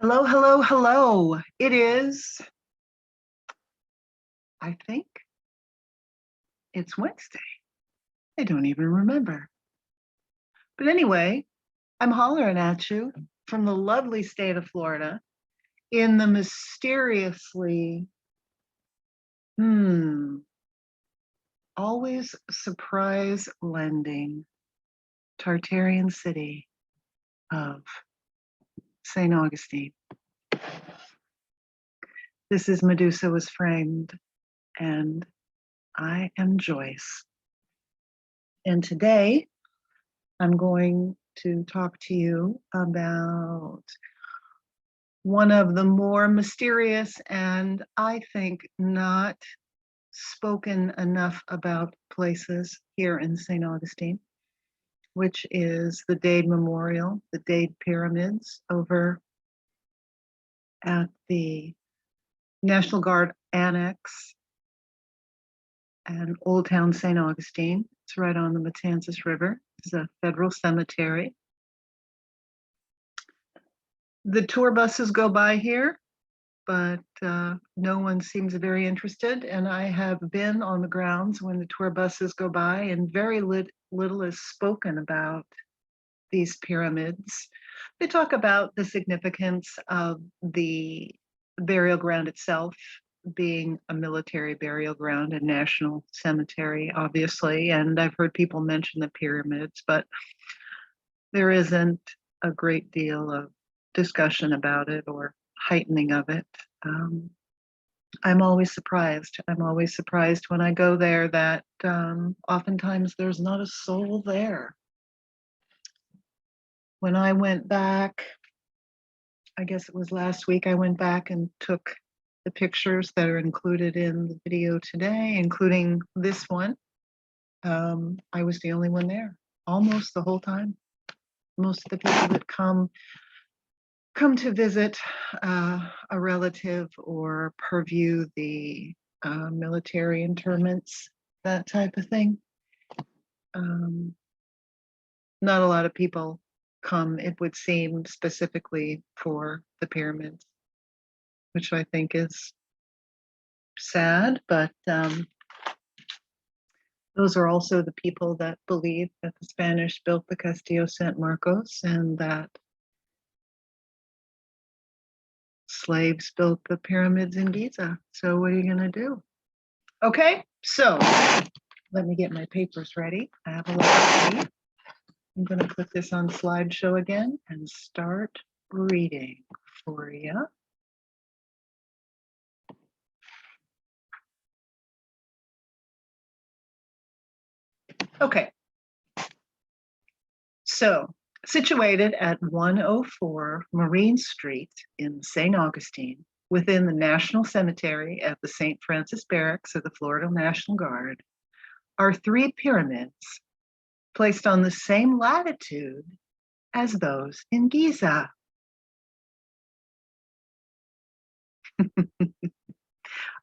Hello, hello, hello. It is, I think it's Wednesday. I don't even remember. But anyway, I'm hollering at you from the lovely state of Florida in the mysteriously, always surprise lending Tartarian city of St. Augustine. This is MedusaWasFramed, and I am Joyce. And today I'm going to talk to you about one of the more mysterious and I think not spoken enough about places here in St. Augustine, which is the Dade Memorial, the Dade Pyramids over at the National Guard Annex and Old Town St. Augustine. It's right on the Matanzas River. It's a federal cemetery. The tour buses go by here, but no one seems very interested. And I have been on the grounds when the tour buses go by, and very little is spoken about these pyramids. They talk about the significance of the burial ground itself being a military burial ground, a national cemetery, obviously. And I've heard people mention the pyramids, but there isn't a great deal of discussion about it or heightening of it. I'm always surprised. I'm always surprised when I go there that oftentimes there's not a soul there. When I went back, I guess it was last week, I went back and took the pictures that are included in the video today, including this one. I was the only one there almost the whole time. Most of the people that come to visit a relative or purview the military interments, that type of thing. Not a lot of people come, it would seem, specifically for the pyramids, which I think is sad, but those are also the people that believe that the Spanish built the Castillo San Marcos and that slaves built the pyramids in Giza. So what are you going to do? Okay, so let me get my papers ready. I have a lot ready. I'm going to put this on slideshow again and start reading for you. Okay, so situated at 104 Marine Street in St. Augustine, within the National Cemetery at the St. Francis Barracks of the Florida National Guard, are three pyramids placed on the same latitude as those in Giza.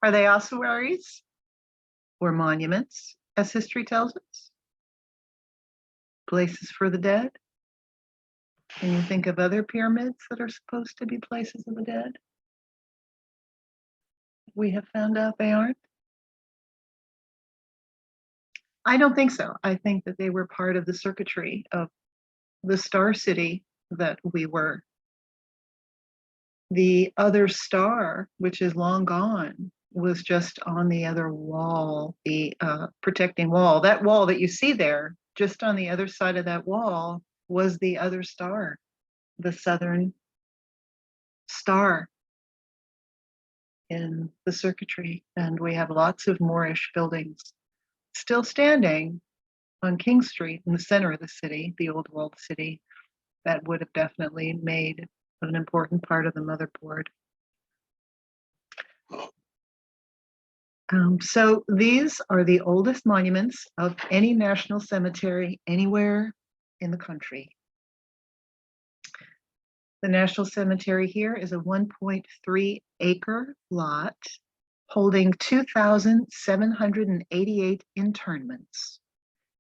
Are they ossuaries or monuments, as history tells us? Places for the dead? Can you think of other pyramids that are supposed to be places of the dead? We have found out they aren't. I don't think so. I think that they were part of the circuitry of the star city that we were. The other star, which is long gone, was just on the other wall, the protecting wall. That wall that you see there, just on the other side of that wall, was the other star, the southern star in the circuitry. And we have lots of Moorish buildings still standing on King Street in the center of the city, the old walled city, that would have definitely made an important part of the motherboard. So these are the oldest monuments of any national cemetery anywhere in the country. The National Cemetery here is a 1.3 acre lot holding 2,788 internments.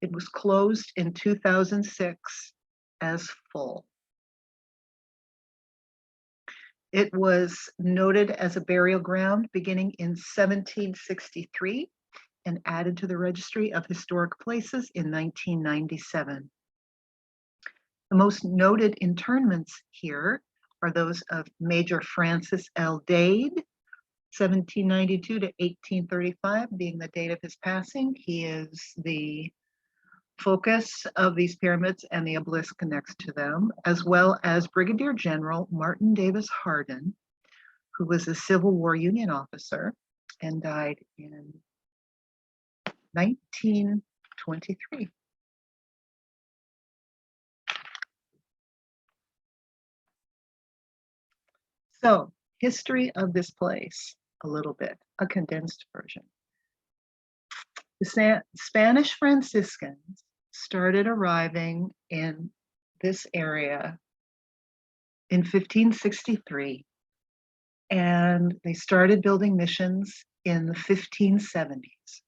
It was closed in 2006 as full. It was noted as a burial ground beginning in 1763 and added to the Registry of Historic Places in 1997. The most noted internments here are those of Major Francis L. Dade, 1792 to 1835 being the date of his passing. He is the focus of these pyramids and the obelisk next to them, as well as Brigadier General Martin Davis Hardin, who was a Civil War Union officer and died in 1923. So, history of this place, a little bit, a condensed version. The Spanish Franciscans started arriving in this area in 1563, and they started building missions in the 1570s.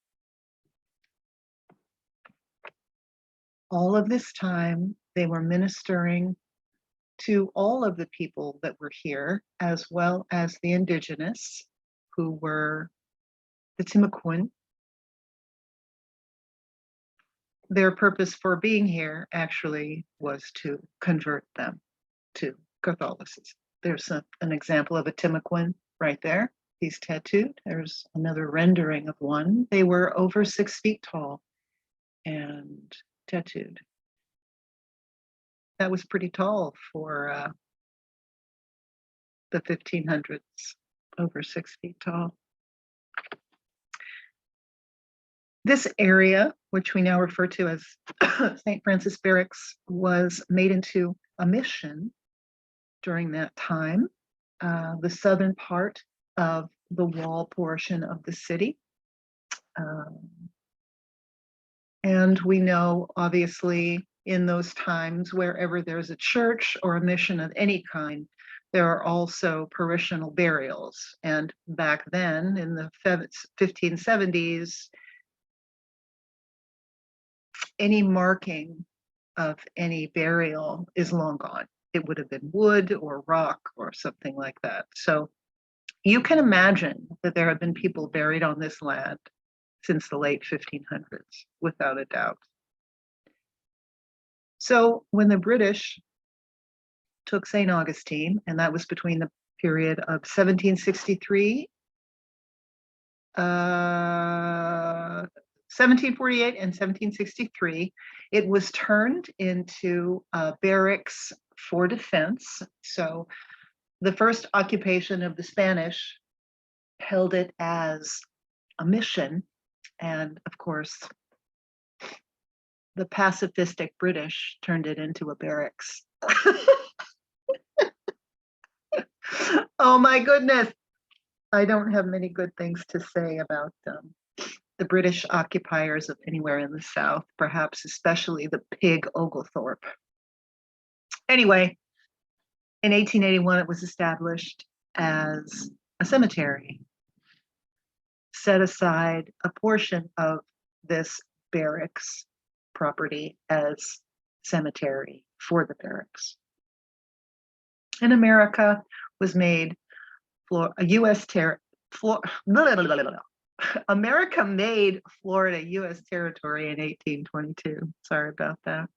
All of this time, they were ministering to all of the people that were here, as well as the indigenous, who were the Timokua. Their purpose for being here actually was to convert them to Catholicism. There's an example of a Timokua right there. He's tattooed. There's another rendering of one. They were over 6 feet tall and tattooed. That was pretty tall for the 1500s, over 6 feet tall. This area, which we now refer to as St. Francis Barracks, was made into a mission during that time. The southern part of the wall portion of the city. And we know, obviously, in those times, wherever there's a church or a mission of any kind, there are also parishional burials. And back then, in the 1570s, any marking of any burial is long gone. It would have been wood or rock or something like that. So you can imagine that there have been people buried on this land since the late 1500s, without a doubt. So when the British took St. Augustine, and that was between the period of 1763, 1748 and 1763, it was turned into barracks for defense. So the first occupation of the Spanish held it as a mission. And of course, the pacifistic British turned it into a barracks. Oh my goodness. I don't have many good things to say about the British occupiers of anywhere in the South, perhaps especially the pig Oglethorpe. Anyway, in 1881, it was established as a cemetery. Set aside a portion of this barracks property as cemetery for the barracks. In America was made America made Florida U.S. territory in 1822. Sorry about that.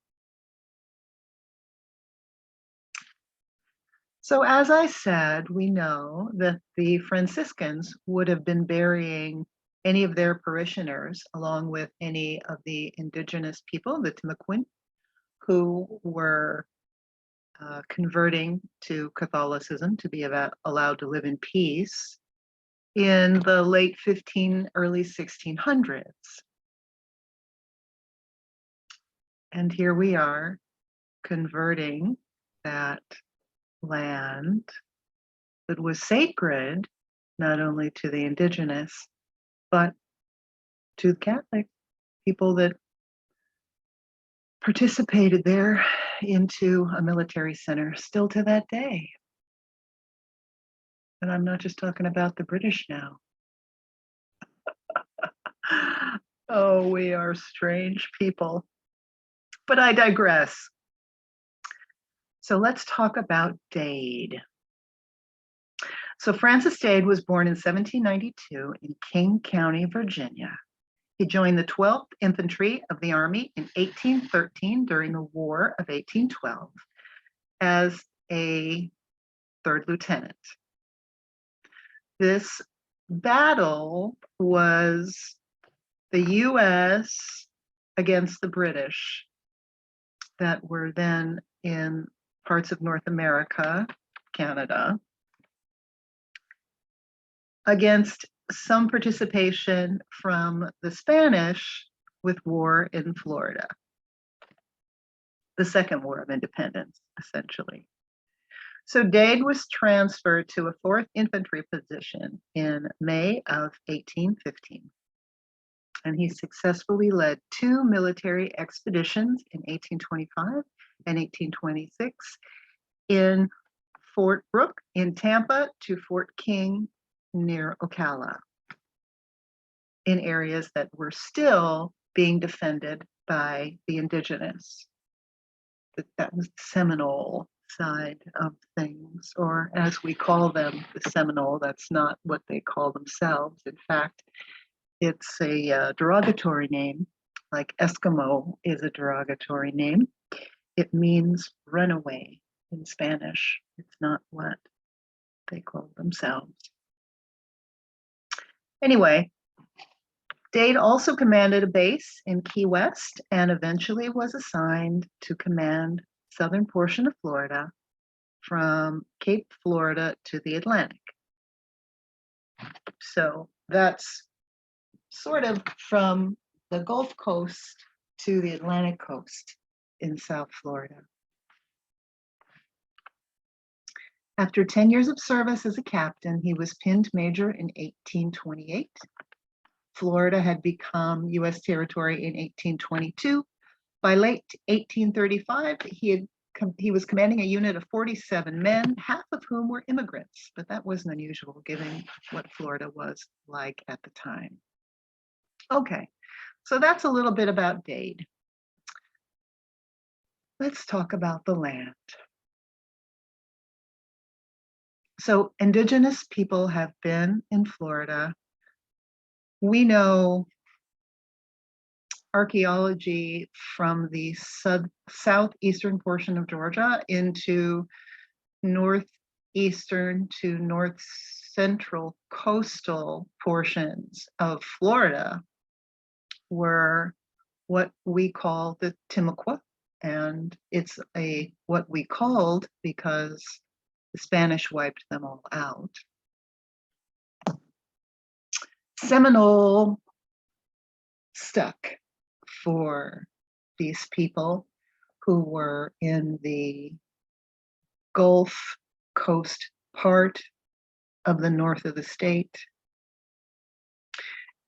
So as I said, we know that the Franciscans would have been burying any of their parishioners along with any of the indigenous people, the Timokua, who were converting to Catholicism to be allowed to live in peace in the late early 1600s. And here we are converting that land that was sacred not only to the indigenous, but to the Catholic people that participated there into a military center still to that day. And I'm not just talking about the British now. Oh, we are strange people. But I digress. So let's talk about Dade. So Francis Dade was born in 1792 in King County, Virginia. He joined the 12th Infantry of the Army in 1813 during the War of 1812 as a third lieutenant. This battle was the US against the British that were then in parts of North America, Canada, against some participation from the Spanish with war in Florida. The Second War of Independence, essentially. So Dade was transferred to a 4th Infantry position in May of 1815. And he successfully led 2 military expeditions in 1825 and 1826 in Fort Brooke in Tampa to Fort King near Ocala, in areas that were still being defended by the indigenous. That was the Seminole side of things, or as we call them, the Seminole. That's not what they call themselves. In fact, it's a derogatory name, like Eskimo is a derogatory name. It means runaway in Spanish. It's not what they call themselves. Anyway, Dade also commanded a base in Key West and eventually was assigned to command southern portion of Florida from Cape Florida to the Atlantic. So that's sort of from the Gulf Coast to the Atlantic coast in South Florida. After 10 years of service as a captain, he was pinned major in 1828. Florida had become US territory in 1822. By late 1835, he was commanding a unit of 47 men, half of whom were immigrants, but that wasn't unusual given what Florida was like at the time. Okay, so that's a little bit about Dade. Let's talk about the land. So indigenous people have been in Florida. We know archaeology from the southeastern portion of Georgia into northeastern to north central coastal portions of Florida were what we call the Timokua, and it's what we called because the Spanish wiped them all out. Seminole stuck for these people who were in the Gulf Coast part of the north of the state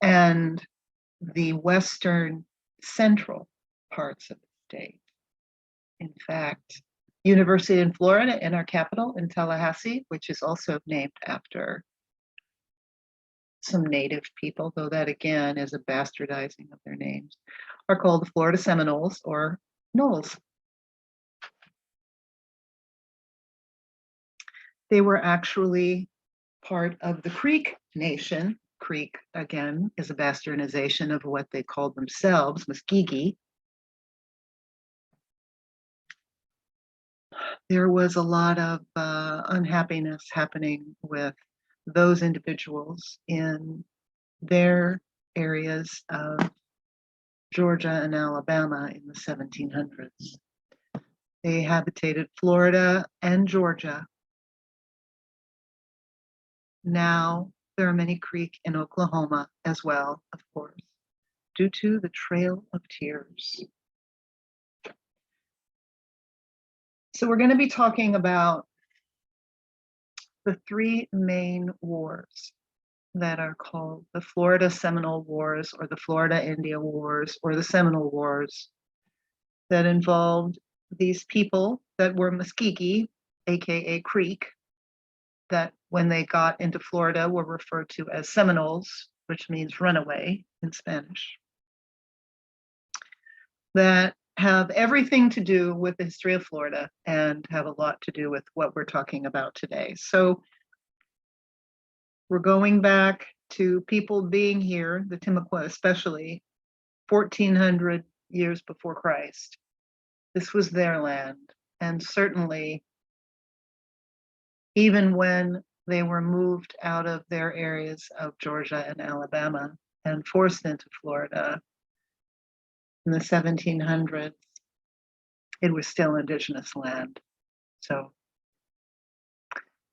and the western central parts of the state. In fact, University in Florida, in our capital, in Tallahassee, which is also named after some native people, though that again is a bastardizing of their names, are called the Florida Seminoles or Knolls. They were actually part of the Creek Nation. Creek, again, is a bastardization of what they called themselves, Muskegee. There was a lot of unhappiness happening with those individuals in their areas of Georgia and Alabama in the 1700s. They habitated Florida and Georgia. Now there are many creek in Oklahoma as well, of course, due to the Trail of Tears. So we're going to be talking about the 3 main wars that are called the Florida Seminole Wars or the Florida India Wars or the Seminole Wars that involved these people that were Muskegee, aka Creek, that when they got into Florida were referred to as Seminoles, which means runaway in Spanish, that have everything to do with the history of Florida and have a lot to do with what we're talking about today. So We're going back to people being here, the Timokua especially, 1400 years before Christ. This was their land. And certainly, even when they were moved out of their areas of Georgia and Alabama and forced into Florida in the 1700s, it was still indigenous land. So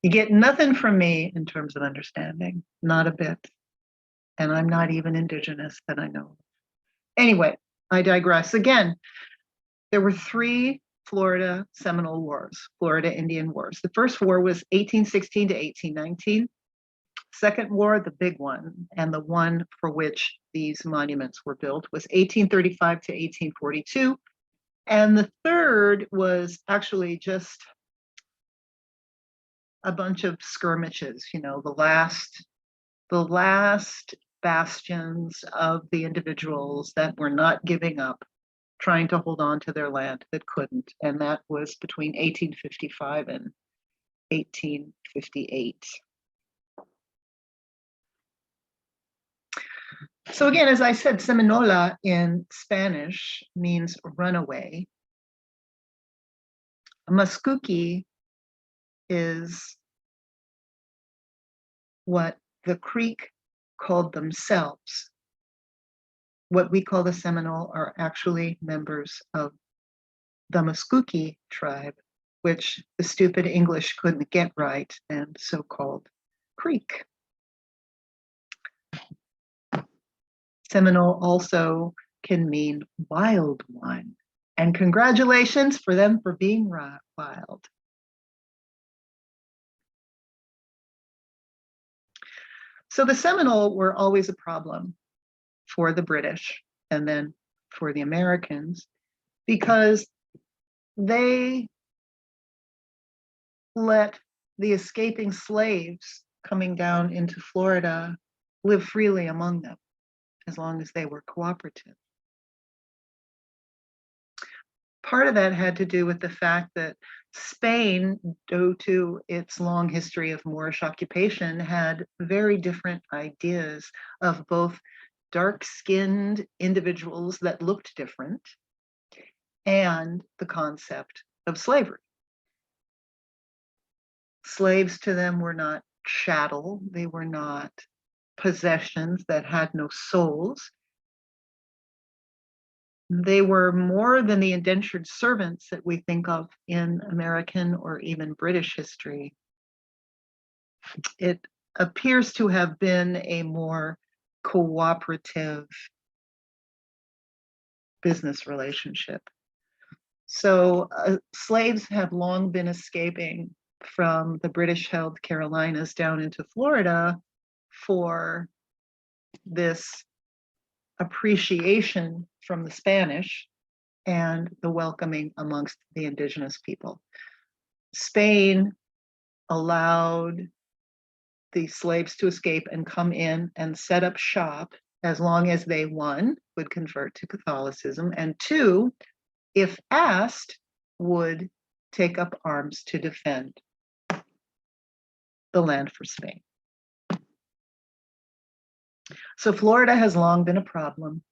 you get nothing from me in terms of understanding, not a bit. And I'm not even indigenous that I know. Anyway, I digress. Again, there were 3 Florida Seminole Wars, Florida Indian Wars. The first war was 1816 to 1819. Second war, the big one, and the one for which these monuments were built, was 1835 to 1842. And the third was actually just a bunch of skirmishes, you know, the last bastions of the individuals that were not giving up, trying to hold on to their land that couldn't. And that was between 1855 and 1858. So again, as I said, Seminola in Spanish means runaway. Muscogee is what the Creek called themselves. What we call the Seminole are actually members of the Muscogee tribe, which the stupid English couldn't get right, and so called Creek. Seminole also can mean wild one, and congratulations for them for being wild. So the Seminole were always a problem for the British and then for the Americans, because they let the escaping slaves coming down into Florida live freely among them, as long as they were cooperative. Part of that had to do with the fact that Spain, due to its long history of Moorish occupation, had very different ideas of both dark-skinned individuals that looked different and the concept of slavery. Slaves to them were not chattel, they were not possessions that had no souls. They were more than the indentured servants that we think of in American or even British history. It appears to have been a more cooperative business relationship. So slaves have long been escaping from the British-held Carolinas down into Florida for this appreciation from the Spanish and the welcoming amongst the indigenous people. Spain allowed the slaves to escape and come in and set up shop as long as they, 1, would convert to Catholicism, and 2, if asked, would take up arms to defend the land for Spain. So Florida has long been a problem.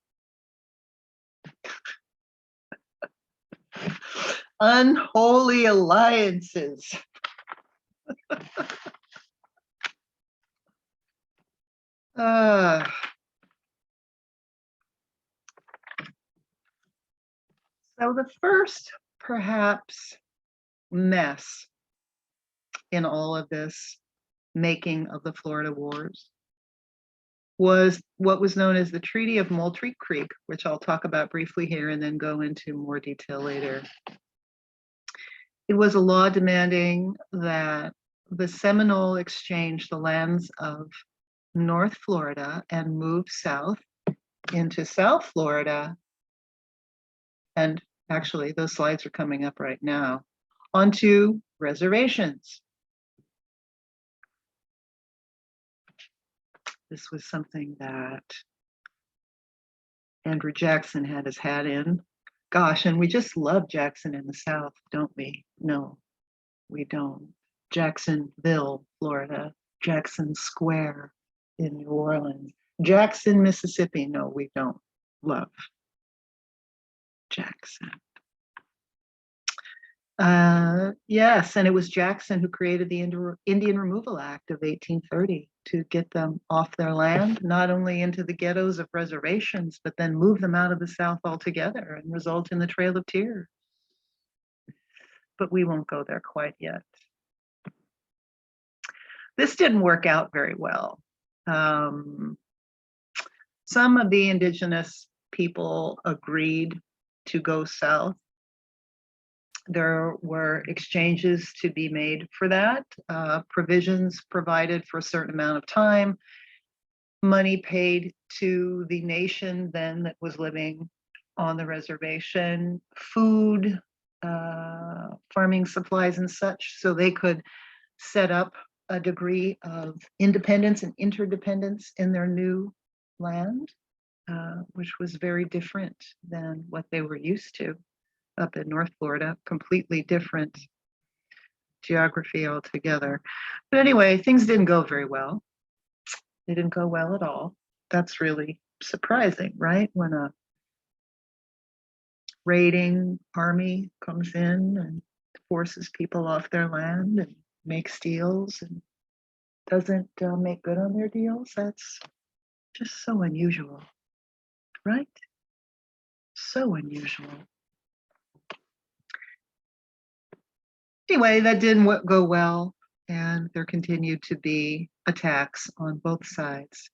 Unholy alliances. So the first, perhaps, mess in all of this making of the Florida Wars was what was known as the Treaty of Moultrie Creek, which I'll talk about briefly here and then go into more detail later. It was a law demanding that the Seminole exchange the lands of North Florida and move south into South Florida, and actually those slides are coming up right now, onto reservations. This was something that Andrew Jackson had his hat in. Gosh, and we just love Jackson in the South, don't we? No, we don't. Jacksonville, Florida. Jackson Square in New Orleans. Jackson, Mississippi. No, we don't love Jackson. Yes, and it was Jackson who created the Indian Removal Act of 1830 to get them off their land, not only into the ghettos of reservations, but then move them out of the South altogether and result in the Trail of Tears. But we won't go there quite yet. This didn't work out very well. Some of the indigenous people agreed to go south. There were exchanges to be made for that, provisions provided for a certain amount of time, money paid to the nation then that was living on the reservation, food, farming supplies and such, so they could set up a degree of independence and interdependence in their new land, which was very different than what they were used to up in North Florida, completely different geography altogether. But anyway, things didn't go very well. They didn't go well at all. That's really surprising, right? When a raiding army comes in and forces people off their land and makes deals and doesn't make good on their deals, that's just so unusual, right? So unusual. Anyway, that didn't go well, and there continued to be attacks on both sides.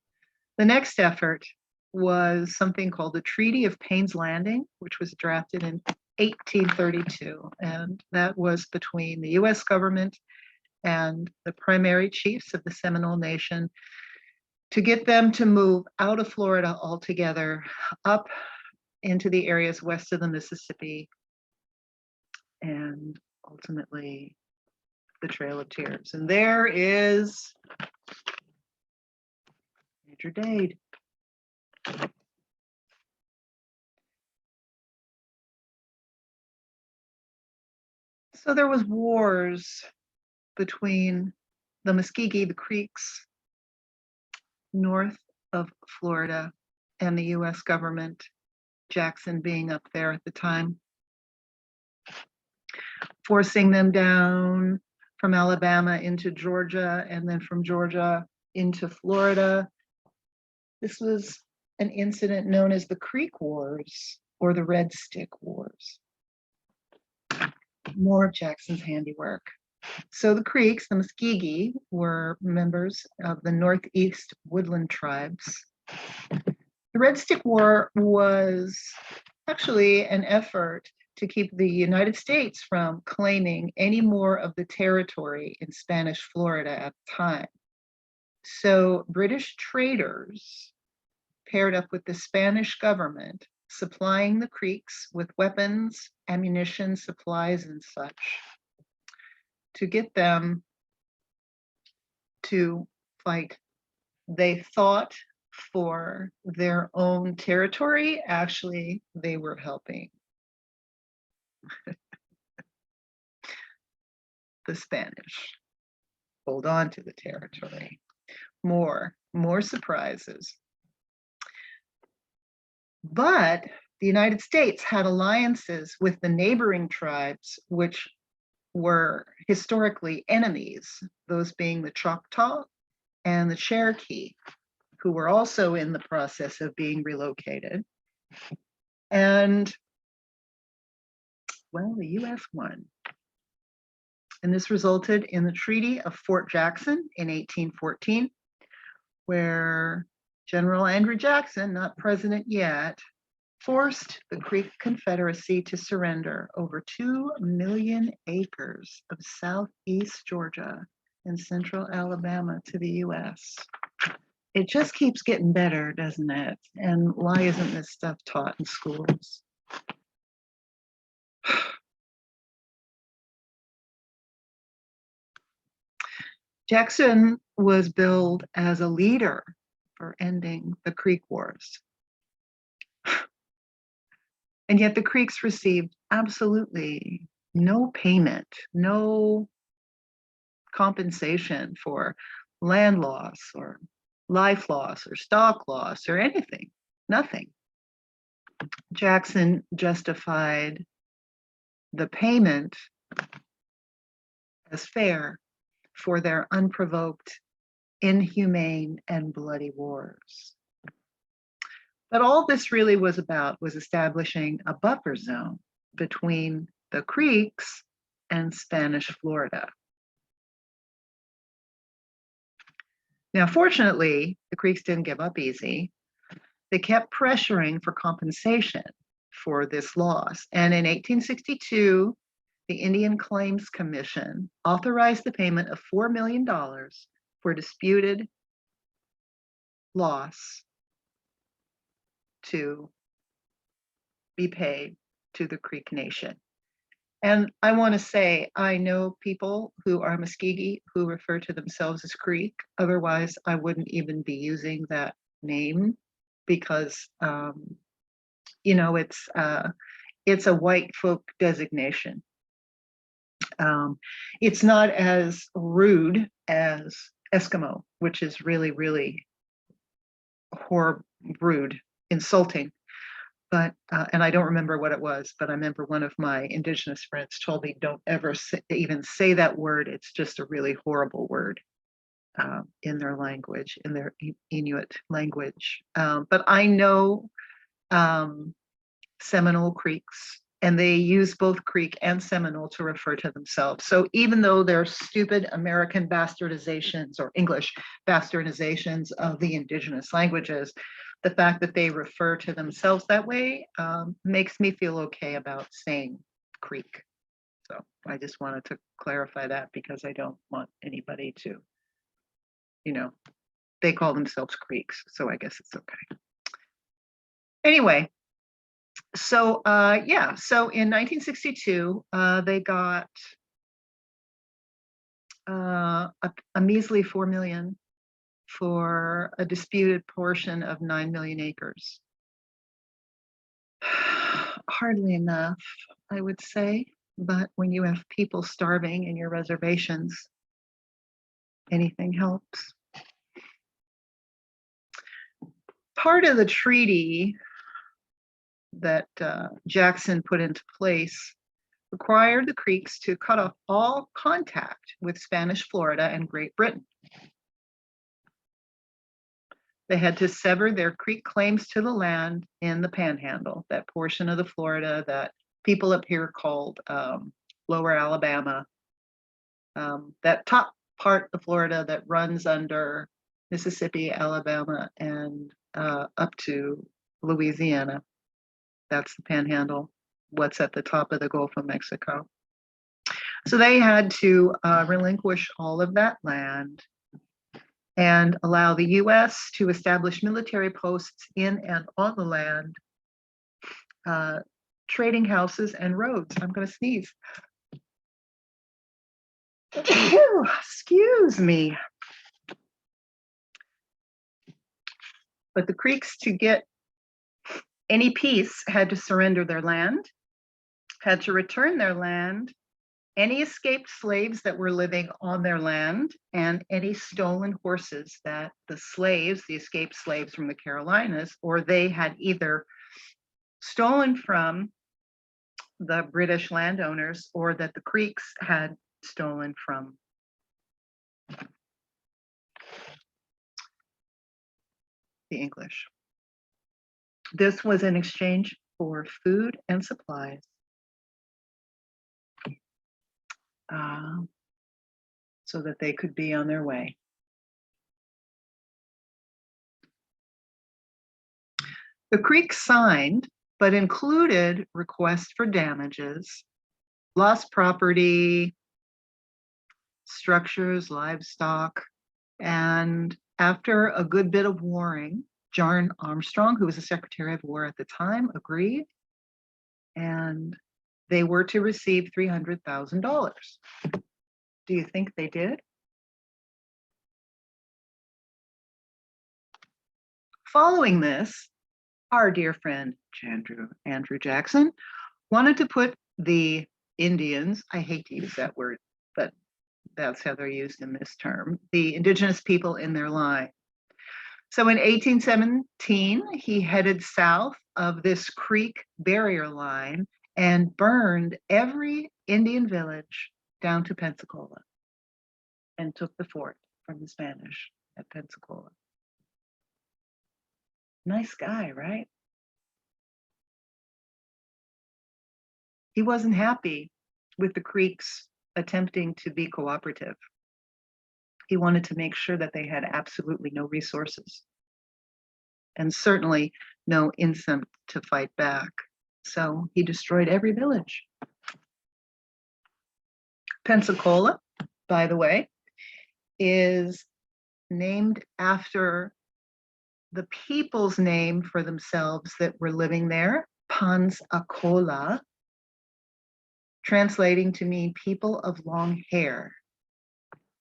The next effort was something called the Treaty of Payne's Landing, which was drafted in 1832, and that was between the US government and the primary chiefs of the Seminole Nation to get them to move out of Florida altogether, up into the areas west of the Mississippi, and ultimately the Trail of Tears. And there is Major Dade. So there was wars between the Muskegee, the Creeks, north of Florida, and the US government, Jackson being up there at the time, forcing them down from Alabama into Georgia, and then from Georgia into Florida. This was an incident known as the Creek Wars or the Red Stick Wars. More of Jackson's handiwork. So the Creeks, the Muskegee, were members of the Northeast Woodland tribes. The Red Stick War was actually an effort to keep the United States from claiming any more of the territory in Spanish Florida at the time. So British traders paired up with the Spanish government, supplying the Creeks with weapons, ammunition, supplies, and such, to get them to fight. They thought for their own territory. Actually, they were helping the Spanish hold on to the territory. More surprises. But the United States had alliances with the neighboring tribes, which were historically enemies, those being the Choctaw and the Cherokee, who were also in the process of being relocated. And, well, the US won. And this resulted in the Treaty of Fort Jackson in 1814, where General Andrew Jackson, not president yet, forced the Creek Confederacy to surrender over 2 million acres of southeast Georgia and central Alabama to the US. It just keeps getting better, doesn't it? And why isn't this stuff taught in schools? Jackson was billed as a leader for ending the Creek Wars. And yet the Creeks received absolutely no payment, no compensation for land loss or life loss or stock loss or anything, nothing. Jackson justified the payment as fair for their unprovoked, inhumane, and bloody wars. But all this really was about was establishing a buffer zone between the Creeks and Spanish Florida. Now, fortunately, the Creeks didn't give up easy. They kept pressuring for compensation for this loss. And in 1862, the Indian Claims Commission authorized the payment of $4 million for disputed loss to be paid to the Creek Nation. And I want to say, I know people who are Muskogee who refer to themselves as Creek. Otherwise, I wouldn't even be using that name because, you know, it's a white folk designation. It's not as rude as Eskimo, which is really, really rude, insulting. But, and I don't remember what it was, but I remember one of my Indigenous friends told me, don't ever even say that word. It's just a really horrible word in their language, in their Inuit language. But I know Seminole Creeks, and they use both Creek and Seminole to refer to themselves. So even though they're stupid American bastardizations or English bastardizations of the Indigenous languages, the fact that they refer to themselves that way makes me feel okay about saying Creek. So I just wanted to clarify that because I don't want anybody to, you know, they call themselves Creeks, so I guess it's okay. Anyway, so yeah, so in 1962, they got a measly $4 million for a disputed portion of 9 million acres. Hardly enough, I would say, but when you have people starving in your reservations, anything helps. Part of the treaty that Jackson put into place required the Creeks to cut off all contact with Spanish Florida and Great Britain. They had to sever their Creek claims to the land in the Panhandle, that portion of the Florida that people up here called Lower Alabama, that top part of Florida that runs under Mississippi, Alabama, and up to Louisiana. That's the Panhandle, what's at the top of the Gulf of Mexico. So they had to relinquish all of that land and allow the US to establish military posts in and on the land, trading houses and roads. I'm going to sneeze. Excuse me. But the Creeks, to get any peace, had to surrender their land, had to return their land, any escaped slaves that were living on their land, and any stolen horses that the slaves, the escaped slaves from the Carolinas, or they had either stolen from the British landowners or that the Creeks had stolen from the English. This was in exchange for food and supplies. So that they could be on their way. The Creeks signed, but included requests for damages, lost property, structures, livestock, and after a good bit of warring, John Armstrong, who was the Secretary of War at the time, agreed, and they were to receive $300,000. Do you think they did? Following this, our dear friend Andrew Jackson wanted to put the Indians, I hate to use that word, but that's how they're used in this term, the indigenous people in their line. So in 1817, he headed south of this creek barrier line and burned every Indian village down to Pensacola and took the fort from the Spanish at Pensacola. Nice guy, right? He wasn't happy with the Creeks attempting to be cooperative. He wanted to make sure that they had absolutely no resources and certainly no incentive to fight back. So he destroyed every village. Pensacola, by the way, is named after the people's name for themselves that were living there, Pansacola, translating to mean people of long hair,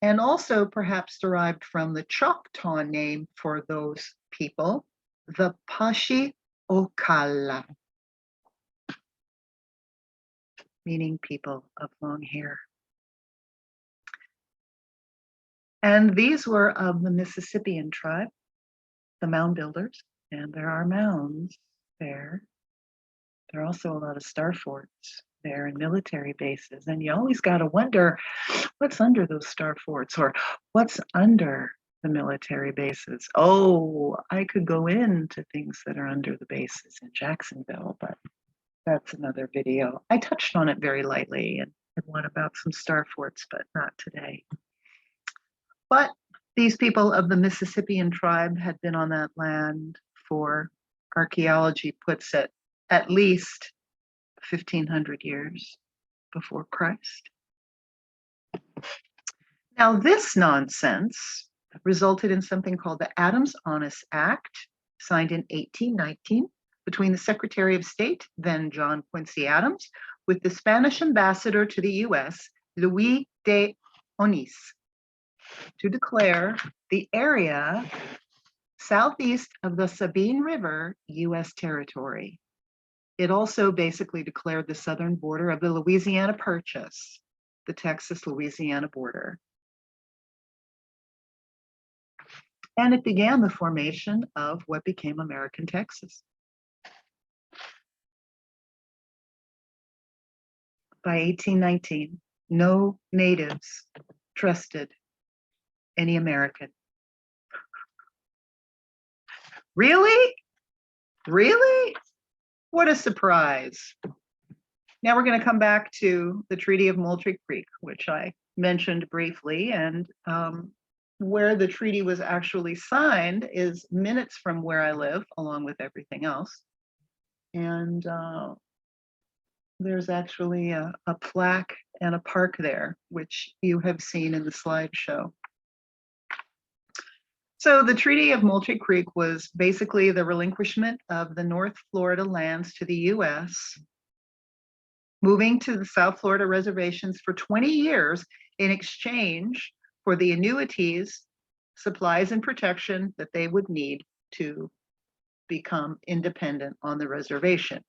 and also perhaps derived from the Choctaw name for those people, the Pashiokala, meaning people of long hair. And these were of the Mississippian tribe, the mound builders, and there are mounds there. There are also a lot of star forts there and military bases. And you always got to wonder what's under those star forts or what's under the military bases. Oh, I could go into things that are under the bases in Jacksonville, but that's another video. I touched on it very lightly and one about some star forts, but not today. But these people of the Mississippian tribe had been on that land for, archaeology puts it, at least 1,500 years before Christ. Now, this nonsense resulted in something called the Adams-Onis Act, signed in 1819 between the Secretary of State, then John Quincy Adams, with the Spanish ambassador to the US, Luis de Onis, to declare the area southeast of the Sabine River US territory. It also basically declared the southern border of the Louisiana Purchase, the Texas-Louisiana border. And it began the formation of what became American Texas. By 1819, no natives trusted any American. Really? Really? What a surprise. Now we're going to come back to the Treaty of Moultrie Creek, which I mentioned briefly, and where the treaty was actually signed is minutes from where I live, along with everything else. And there's actually a plaque and a park there, which you have seen in the slideshow. So the Treaty of Moultrie Creek was basically the relinquishment of the North Florida lands to the US, moving to the South Florida reservations for 20 years in exchange for the annuities, supplies, and protection that they would need to become independent on the reservation.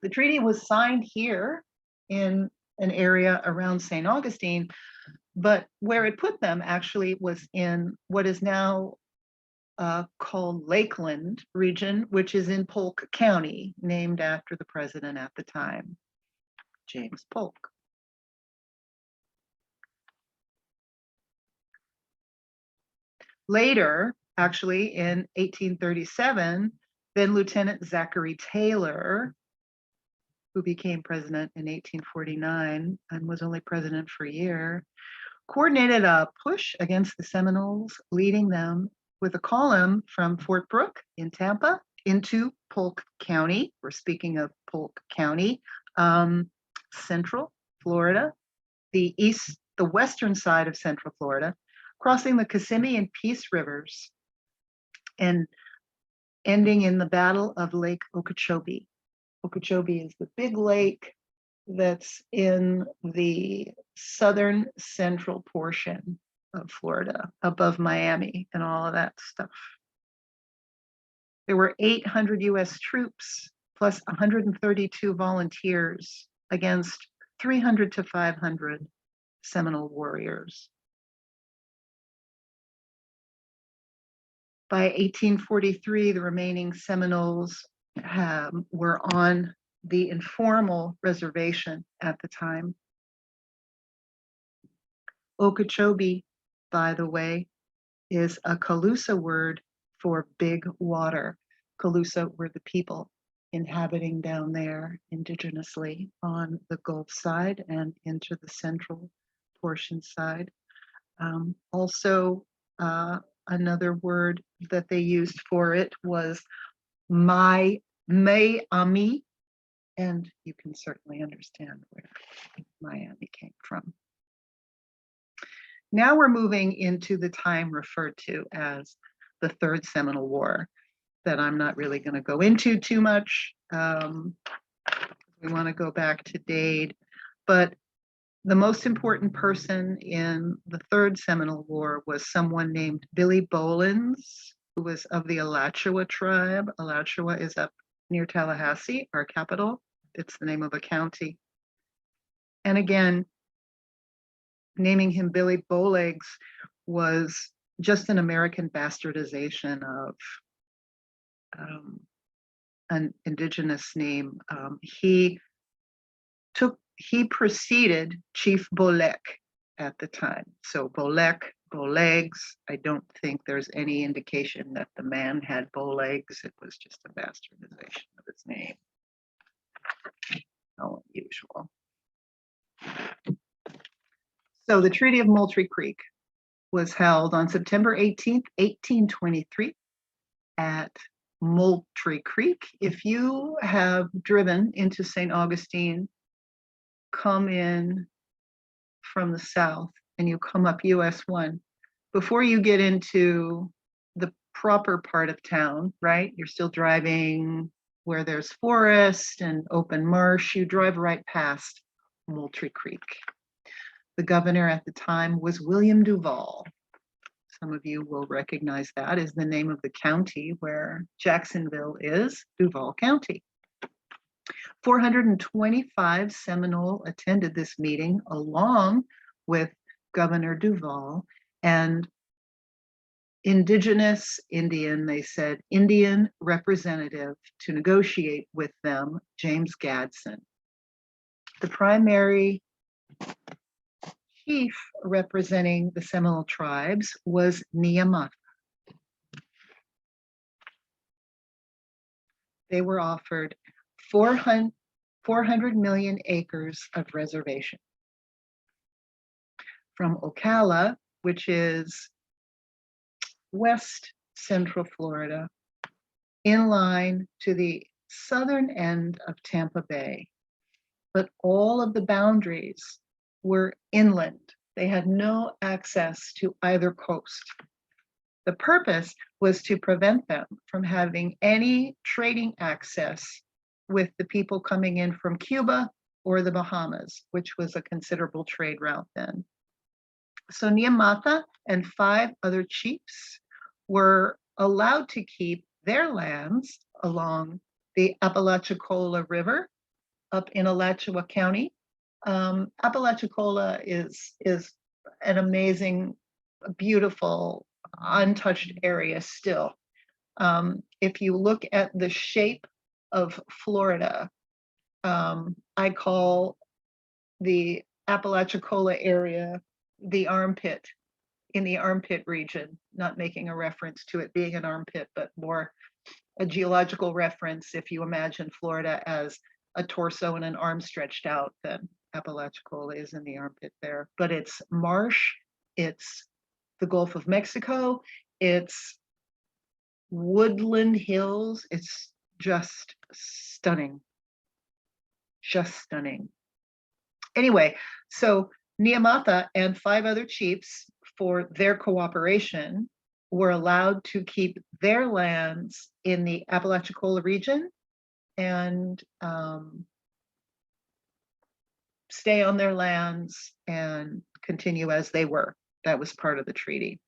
The treaty was signed here in an area around St. Augustine, but where it put them actually was in what is now called Lakeland region, which is in Polk County, named after the president at the time, James Polk. Later, actually in 1837, then Lieutenant Zachary Taylor, who became president in 1849 and was only president for a year, coordinated a push against the Seminoles, leading them with a column from Fort Brooke in Tampa into Polk County. We're speaking of Polk County, Central Florida, the western side of Central Florida, crossing the Kissimmee and Peace Rivers, and ending in the Battle of Lake Okeechobee. Okeechobee is the big lake that's in the southern central portion of Florida, above Miami and all of that stuff. There were 800 US troops plus 132 volunteers against 300 to 500 Seminole warriors. By 1843, the remaining Seminoles were on the informal reservation at the time. Okeechobee, by the way, is a Calusa word for big water. Calusa were the people inhabiting down there indigenously on the Gulf side and into the central portion side. Also, another word that they used for it was Miami, and you can certainly understand where Miami came from. Now we're moving into the time referred to as the Third Seminal War that I'm not really going to go into too much. We want to go back to Dade, but the most important person in the Third Seminal War was someone named Billy Bollins, who was of the Alachua tribe. Alachua is up near Tallahassee, our capital. It's the name of a county. And again, naming him Billy Bolegs was just an American bastardization of an indigenous name. He preceded Chief Boleg at the time. So Boleg, Bolegs, I don't think there's any indication that the man had Bolegs. It was just a bastardization of his name. How unusual. So the Treaty of Moultrie Creek was held on September 18th, 1823 at Moultrie Creek. If you have driven into St. Augustine, come in from the south and you come up US 1, before you get into the proper part of town, right? You're still driving where there's forest and open marsh. You drive right past Moultrie Creek. The governor at the time was William Duval. Some of you will recognize that as the name of the county where Jacksonville is, Duval County. 425 Seminole attended this meeting along with Governor Duval and Indian, they said, Indian representative to negotiate with them, James Gadsden. The primary chief representing the Seminole tribes was Niamata. They were offered 400 million acres of reservation. From Ocala, which is west central Florida, inline to the southern end of Tampa Bay. But all of the boundaries were inland. They had no access to either coast. The purpose was to prevent them from having any trading access with the people coming in from Cuba or the Bahamas, which was a considerable trade route then. So Niamata and 5 other chiefs were allowed to keep their lands along the Apalachicola River up in Alachua County. Apalachicola is an amazing, beautiful, untouched area still. If you look at the shape of Florida, I call the Apalachicola area the armpit, in the armpit region, not making a reference to it being an armpit, but more a geological reference. If you imagine Florida as a torso and an arm stretched out, then Apalachicola is in the armpit there. But it's marsh, it's the Gulf of Mexico, it's woodland hills. It's just stunning, just stunning. Anyway, so Niamata and 5 other chiefs, for their cooperation, were allowed to keep their lands in the Apalachicola region and stay on their lands and continue as they were. That was part of the treaty.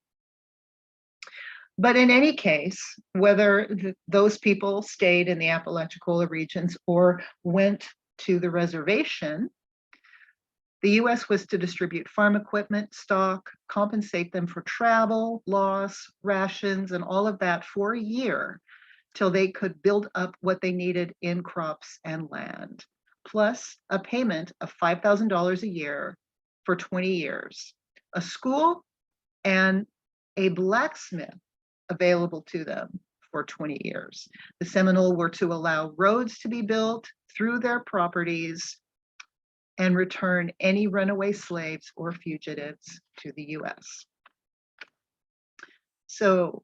But in any case, whether those people stayed in the Apalachicola regions or went to the reservation, The US was to distribute farm equipment, stock, compensate them for travel, loss, rations, and all of that for a year till they could build up what they needed in crops and land, plus a payment of $5,000 a year for 20 years, a school, and a blacksmith available to them for 20 years. The Seminole were to allow roads to be built through their properties and return any runaway slaves or fugitives to the US. So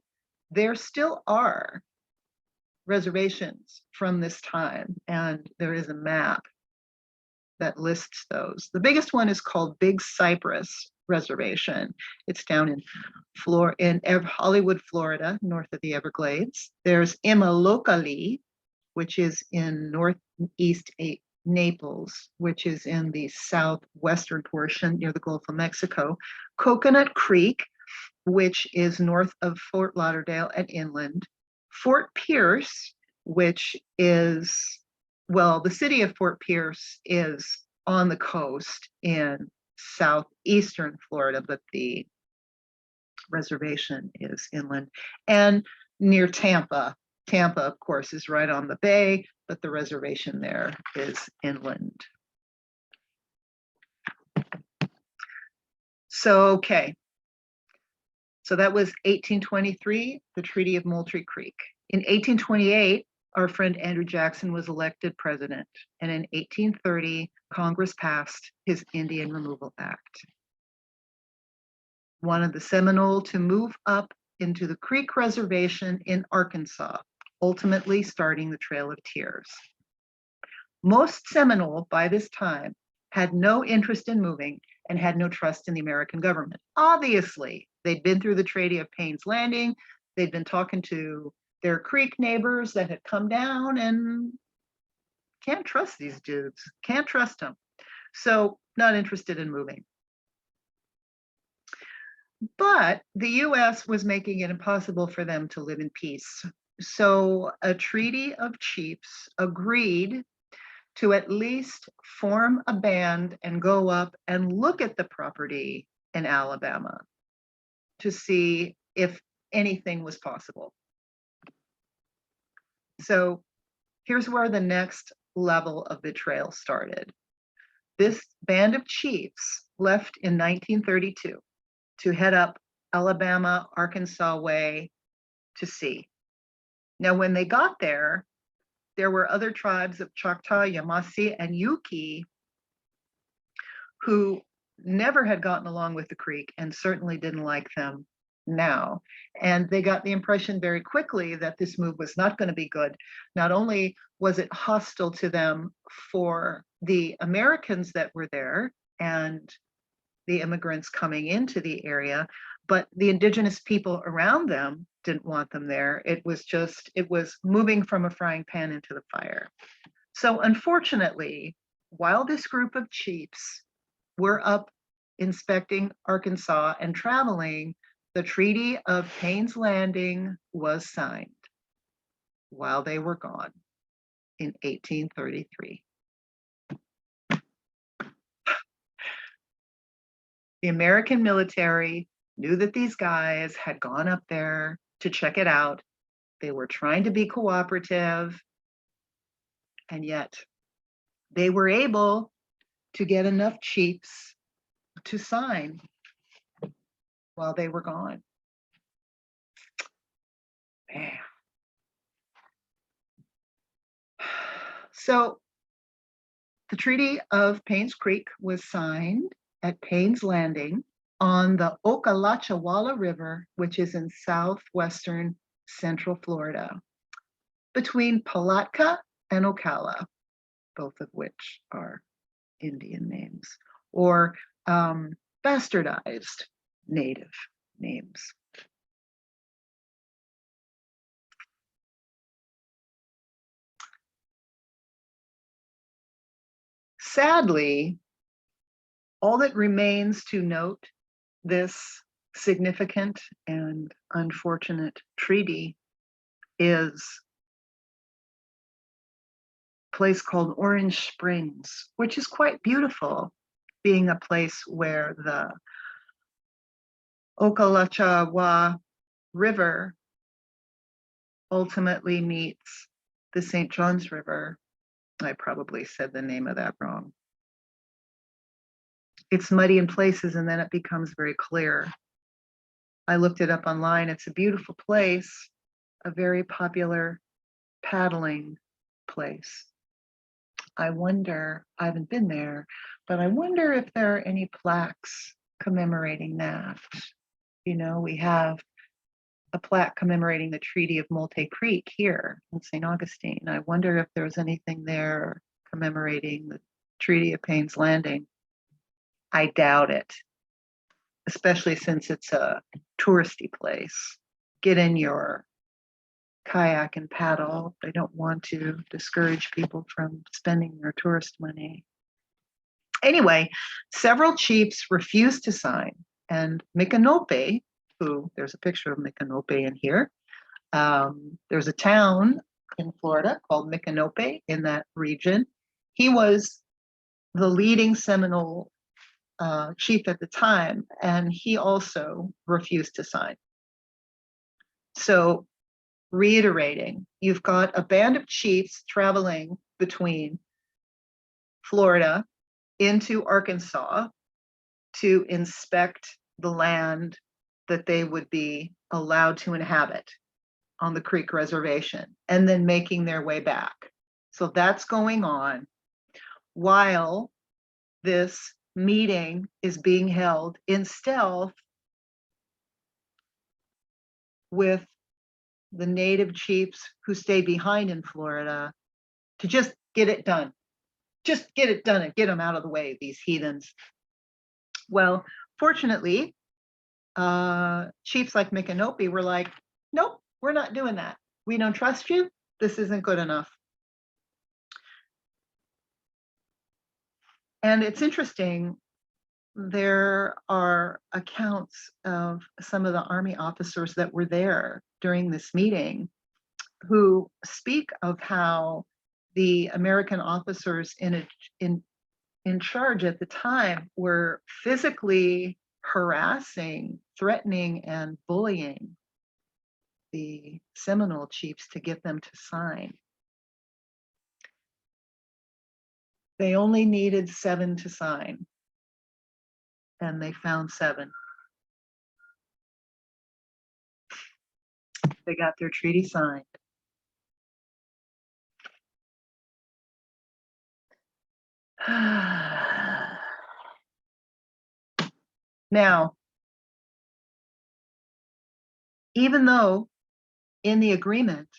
there still are reservations from this time, and there is a map that lists those. The biggest one is called Big Cypress Reservation. It's down in Hollywood, Florida, north of the Everglades. There's Immokalee, which is in northeast Naples, which is in the southwestern portion near the Gulf of Mexico. Coconut Creek, which is north of Fort Lauderdale and inland. Fort Pierce, which is, well, the city of Fort Pierce is on the coast in southeastern Florida, but the reservation is inland. And near Tampa. Tampa, of course, is right on the bay, but the reservation there is inland. So, okay. So that was 1823, the Treaty of Moultrie Creek. In 1828, our friend Andrew Jackson was elected president. And in 1830, Congress passed his Indian Removal Act. Wanted the Seminole to move up into the Creek Reservation in Arkansas, ultimately starting the Trail of Tears. Most Seminole by this time had no interest in moving and had no trust in the American government. Obviously, they'd been through the Treaty of Payne's Landing. They'd been talking to their Creek neighbors that had come down, and can't trust these dudes, can't trust them. So not interested in moving. But the US was making it impossible for them to live in peace. So a treaty of chiefs agreed to at least form a band and go up and look at the property in Alabama to see if anything was possible. So here's where the next level of betrayal started. This band of chiefs left in 1932 to head up Alabama, Arkansas way to sea. Now, when they got there were other tribes of Choctaw, Yamasee, and Yuki who never had gotten along with the Creek and certainly didn't like them now. And they got the impression very quickly that this move was not going to be good. Not only was it hostile to them for the Americans that were there and the immigrants coming into the area, but the indigenous people around them didn't want them there. It was moving from a frying pan into the fire. So unfortunately, while this group of chiefs were up inspecting Arkansas and traveling, the Treaty of Payne's Landing was signed while they were gone in 1833. The American military knew that these guys had gone up there to check it out. They were trying to be cooperative, and yet they were able to get enough chiefs to sign while they were gone. Man. So the Treaty of Payne's Creek was signed at Payne's Landing on the Ocalachawala River, which is in southwestern central Florida, between Palatka and Ocala, both of which are Indian names, or bastardized native names. Sadly, all that remains to note this significant and unfortunate treaty is a place called Orange Springs, which is quite beautiful. being a place where the Okalachawa River ultimately meets the St. John's River. I probably said the name of that wrong. It's muddy in places and then it becomes very clear. I looked it up online. It's a beautiful place, a very popular paddling place. I wonder, I haven't been there, but I wonder if there are any plaques commemorating that. You know, we have a plaque commemorating the Treaty of Moultrie Creek here in St. Augustine. I wonder if there's anything there commemorating the Treaty of Payne's Landing. I doubt it, especially since it's a touristy place. Get in your kayak and paddle. They don't want to discourage people from spending their tourist money. Anyway, several chiefs refused to sign, and Micanopy, who, there's a picture of Micanopy in here. There's a town in Florida called Micanopy in that region. He was the leading Seminole chief at the time, and he also refused to sign. So, reiterating, you've got a band of chiefs traveling between Florida into Arkansas to inspect the land that they would be allowed to inhabit on the Creek Reservation, and then making their way back. So that's going on while this meeting is being held in stealth with the native chiefs who stay behind in Florida to just get it done. Just get it done and get them out of the way, these heathens. Well, fortunately, chiefs like Micanopy were like, nope, we're not doing that. We don't trust you. This isn't good enough. And it's interesting, there are accounts of some of the Army officers that were there during this meeting who speak of how the American officers in charge at the time were physically harassing, threatening, and bullying the Seminole chiefs to get them to sign. They only needed 7 to sign, and they found 7. They got their treaty signed. Now, even though in the agreement,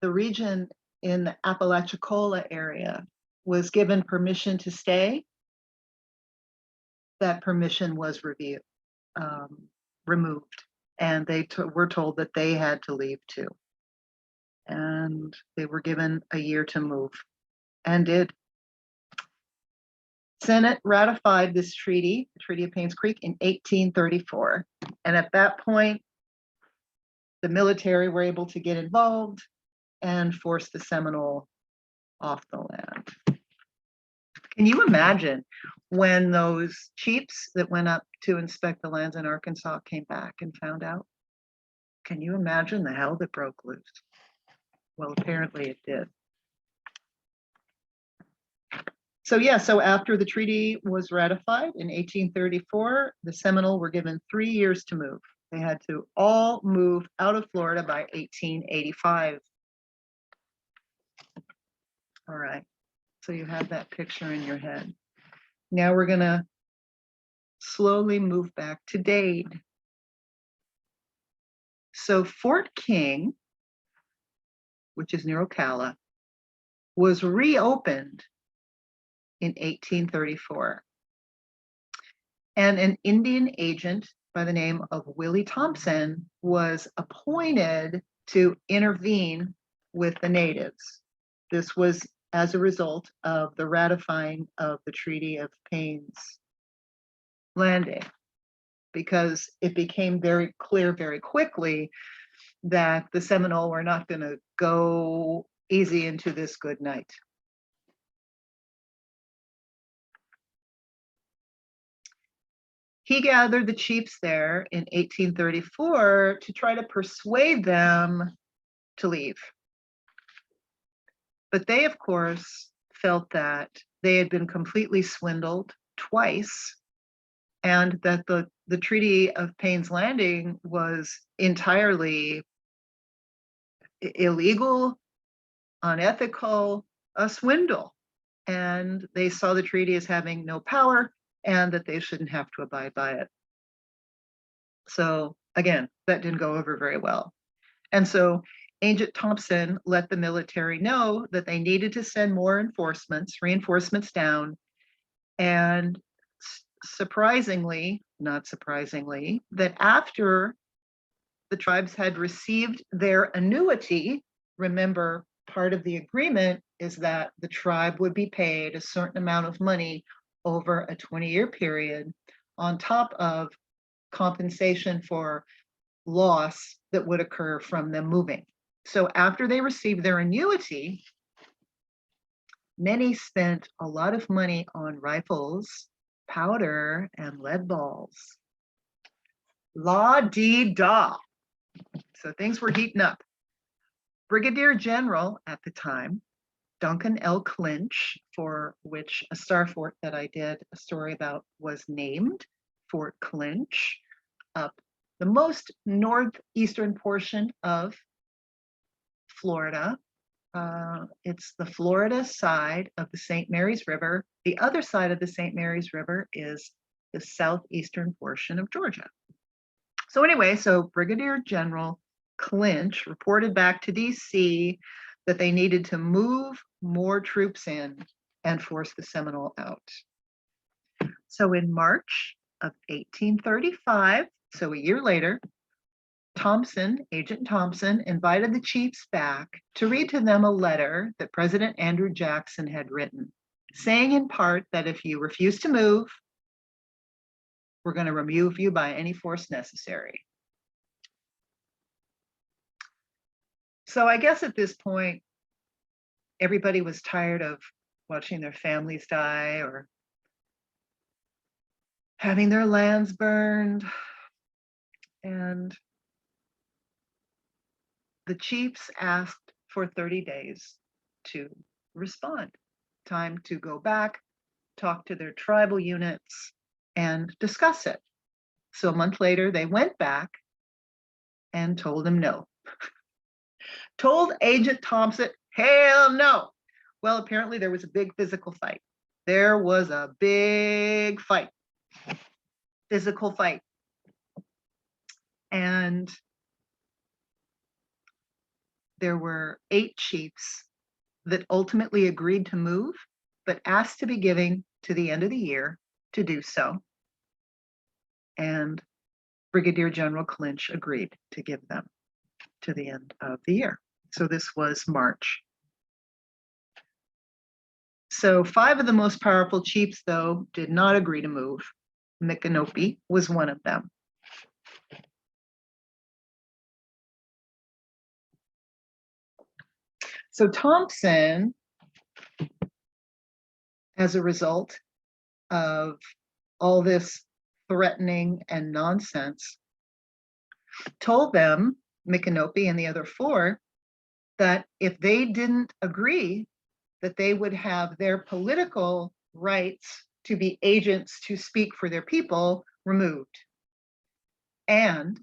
the region in the Apalachicola area was given permission to stay, that permission was removed, and they were told that they had to leave too. And they were given a year to move, and did. Senate ratified this treaty, the Treaty of Payne's Creek, in 1834. And at that point, the military were able to get involved and force the Seminole off the land. Can you imagine when those chiefs that went up to inspect the lands in Arkansas came back and found out? Can you imagine the hell that broke loose? Well, apparently it did. So yeah, so after the treaty was ratified in 1834, the Seminole were given 3 years to move. They had to all move out of Florida by 1885. All right, so you have that picture in your head. Now we're gonna slowly move back to Dade. So Fort King, which is near Ocala, was reopened in 1834. And an Indian agent by the name of Willie Thompson was appointed to intervene with the natives. This was as a result of the ratifying of the Treaty of Payne's Landing, because it became very clear very quickly that the Seminole were not going to go easy into this good night. He gathered the chiefs there in 1834 to try to persuade them to leave. But they, of course, felt that they had been completely swindled twice, and that the Treaty of Payne's Landing was entirely illegal, unethical, a swindle. And they saw the treaty as having no power and that they shouldn't have to abide by it. So again, that didn't go over very well. And so Agent Thompson let the military know that they needed to send more reinforcements down. And surprisingly, not surprisingly, that after the tribes had received their annuity, remember, part of the agreement is that the tribe would be paid a certain amount of money over a 20-year period on top of compensation for loss that would occur from them moving. So after they received their annuity, many spent a lot of money on rifles, powder, and lead balls. La-dee-da. So things were heating up. Brigadier General at the time, Duncan L. Clinch, for which a star fort that I did a story about was named, Fort Clinch, up the most northeastern portion of Florida. It's the Florida side of the St. Mary's River. The other side of the St. Mary's River is the southeastern portion of Georgia. So anyway, so Brigadier General Clinch reported back to DC that they needed to move more troops in and force the Seminole out. So in March of 1835, so a year later, Agent Thompson, invited the chiefs back to read to them a letter that President Andrew Jackson had written, saying in part that if you refuse to move, we're going to remove you by any force necessary. So I guess at this point, everybody was tired of watching their families die or having their lands burned. And the chiefs asked for 30 days to respond. Time to go back, talk to their tribal units, and discuss it. So a month later, they went back and told him no. Told Agent Thompson, hell no. Well, apparently there was a big physical fight. There was a big fight, physical fight. And there were 8 chiefs that ultimately agreed to move, but asked to be given to the end of the year to do so. And Brigadier General Clinch agreed to give them to the end of the year. So this was March. So 5 of the most powerful chiefs, though, did not agree to move. Micanopy was one of them. So Thompson, as a result of all this threatening and nonsense, told them, Micanopy and the other 4, that if they didn't agree, that they would have their political rights to be agents to speak for their people removed. And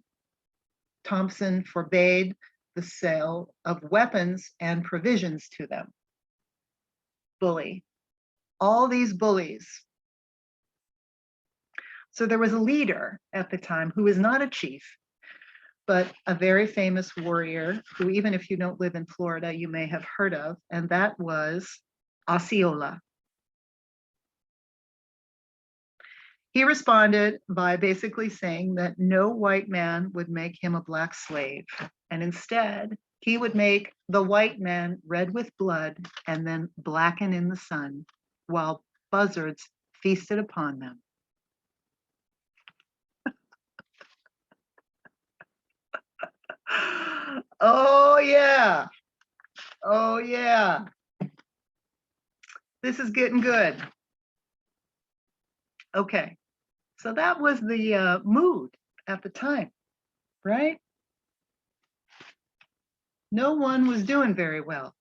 Thompson forbade the sale of weapons and provisions to them. Bully. All these bullies. So there was a leader at the time who was not a chief, but a very famous warrior who, even if you don't live in Florida, you may have heard of, and that was Osceola. He responded by basically saying that no white man would make him a black slave, and instead he would make the white man red with blood and then blacken in the sun while buzzards feasted upon them. Oh yeah. Oh yeah. This is getting good. Okay. So that was the mood at the time, right? No one was doing very well.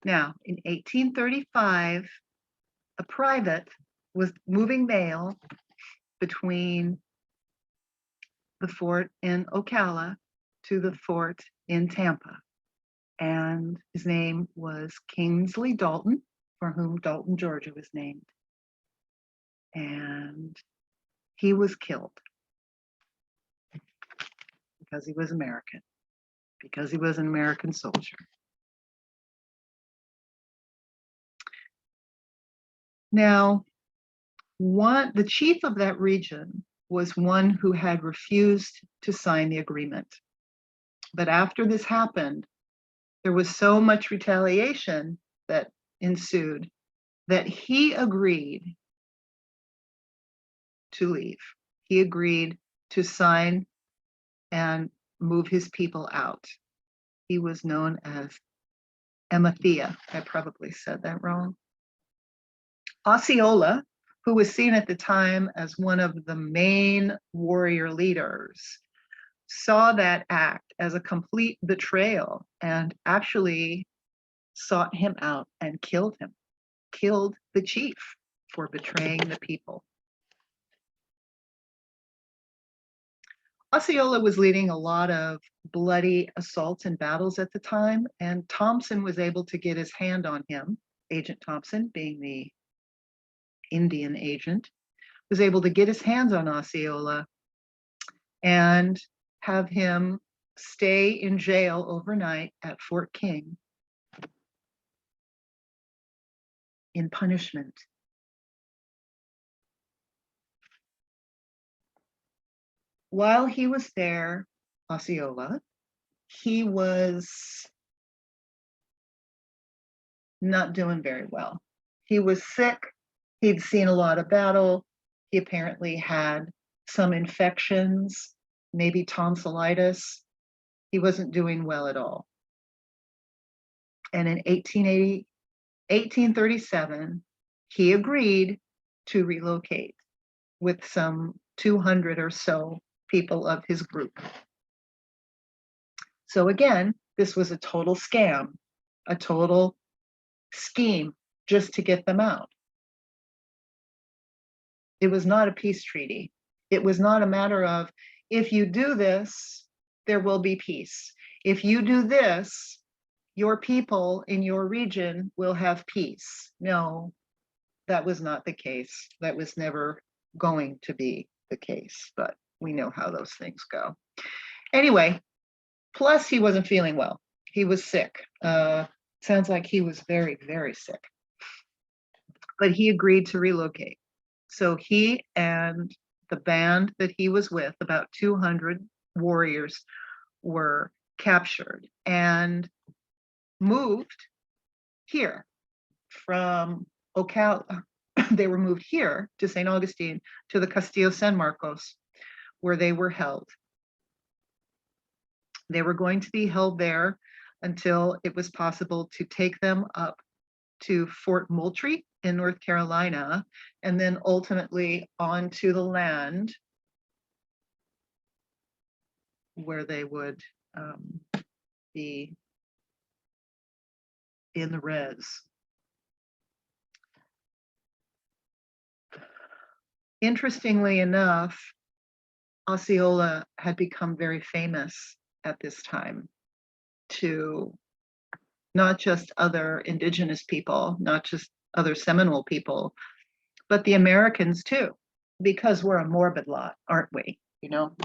Now, in 1835, a private was moving mail between the fort in Ocala to the fort in Tampa. And his name was Kingsley Dalton, for whom Dalton, Georgia was named. And he was killed because he was American, because he was an American soldier. Now, the chief of that region was one who had refused to sign the agreement. But after this happened, there was so much retaliation that ensued that he agreed to leave. He agreed to sign and move his people out. He was known as Amathea. I probably said that wrong. Osceola, who was seen at the time as one of the main warrior leaders, saw that act as a complete betrayal and actually sought him out and killed him, killed the chief for betraying the people. Osceola was leading a lot of bloody assaults and battles at the time, and Thompson was able to get his hand on him. Agent Thompson, being the Indian agent, was able to get his hands on Osceola and have him stay in jail overnight at Fort King in punishment. While he was there, Osceola, he was not doing very well. He was sick. He'd seen a lot of battle. He apparently had some infections, maybe tonsillitis. He wasn't doing well at all. And in 1837, he agreed to relocate with some 200 or so people of his group. So again, this was a total scam, a total scheme just to get them out. It was not a peace treaty. It was not a matter of, if you do this, there will be peace. If you do this, your people in your region will have peace. No, that was not the case. That was never going to be the case, but we know how those things go. Anyway, plus he wasn't feeling well. He was sick. Sounds like he was very, very sick. But he agreed to relocate. So he and the band that he was with, about 200 warriors, were captured and moved here from Ocala. They were moved here to St. Augustine, to the Castillo San Marcos, where they were held. They were going to be held there until it was possible to take them up to Fort Moultrie in North Carolina, and then ultimately onto the land where they would be in the res. Interestingly enough, Osceola had become very famous at this time to not just other indigenous people, not just other Seminole people, but the Americans too, because we're a morbid lot, aren't we? You know,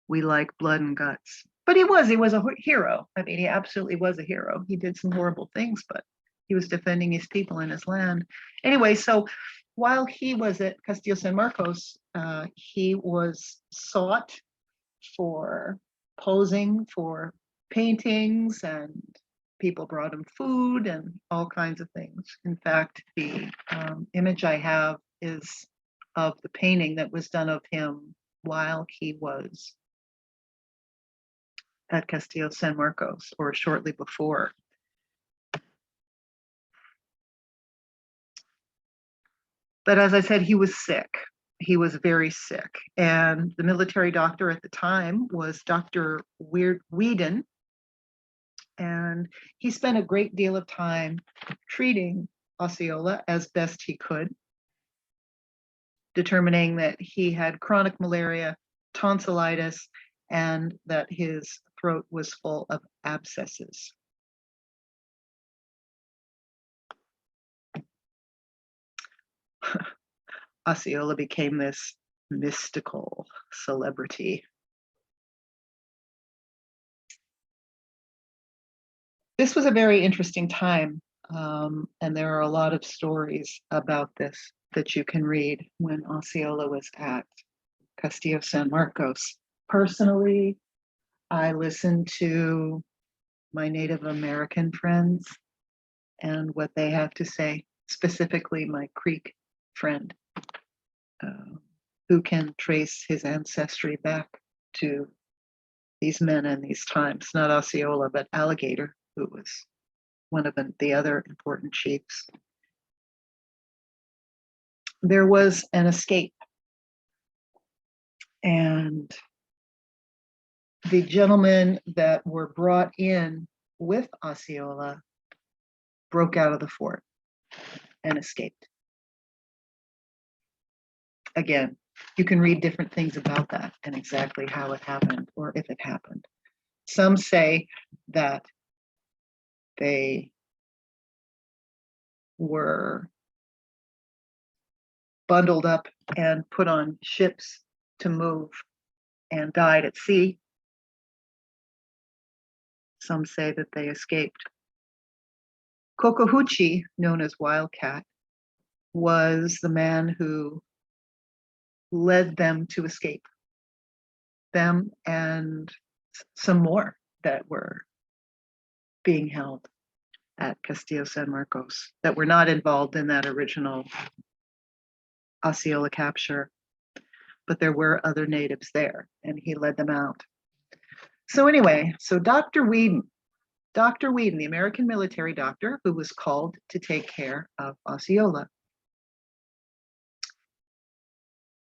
we like blood and guts. But he was a hero. I mean, he absolutely was a hero. He did some horrible things, but he was defending his people and his land. Anyway, so while he was at Castillo San Marcos, he was sought for posing for paintings, and people brought him food and all kinds of things. In fact, the image I have is of the painting that was done of him while he was at Castillo San Marcos, or shortly before. But as I said, he was sick. He was very sick. And the military doctor at the time was Dr. Whedon. And he spent a great deal of time treating Osceola as best he could, determining that he had chronic malaria, tonsillitis, and that his throat was full of abscesses. Osceola became this mystical celebrity. This was a very interesting time, and there are a lot of stories about this that you can read when Osceola was at Castillo San Marcos. Personally, I listened to my Native American friends and what they have to say, specifically my Creek friend, who can trace his ancestry back to these men and these times, not Osceola, but Alligator, who was one of the other important chiefs. There was an escape, and the gentlemen that were brought in with Osceola broke out of the fort and escaped. Again, you can read different things about that and exactly how it happened or if it happened. Some say that they were bundled up and put on ships to move and died at sea. Some say that they escaped. Cocohuchi, known as Wildcat, was the man who led them to escape, them and some more that were being held at Castillo San Marcos that were not involved in that original Osceola capture, but there were other natives there, and he led them out. So anyway, so Dr. Whedon, the American military doctor who was called to take care of Osceola.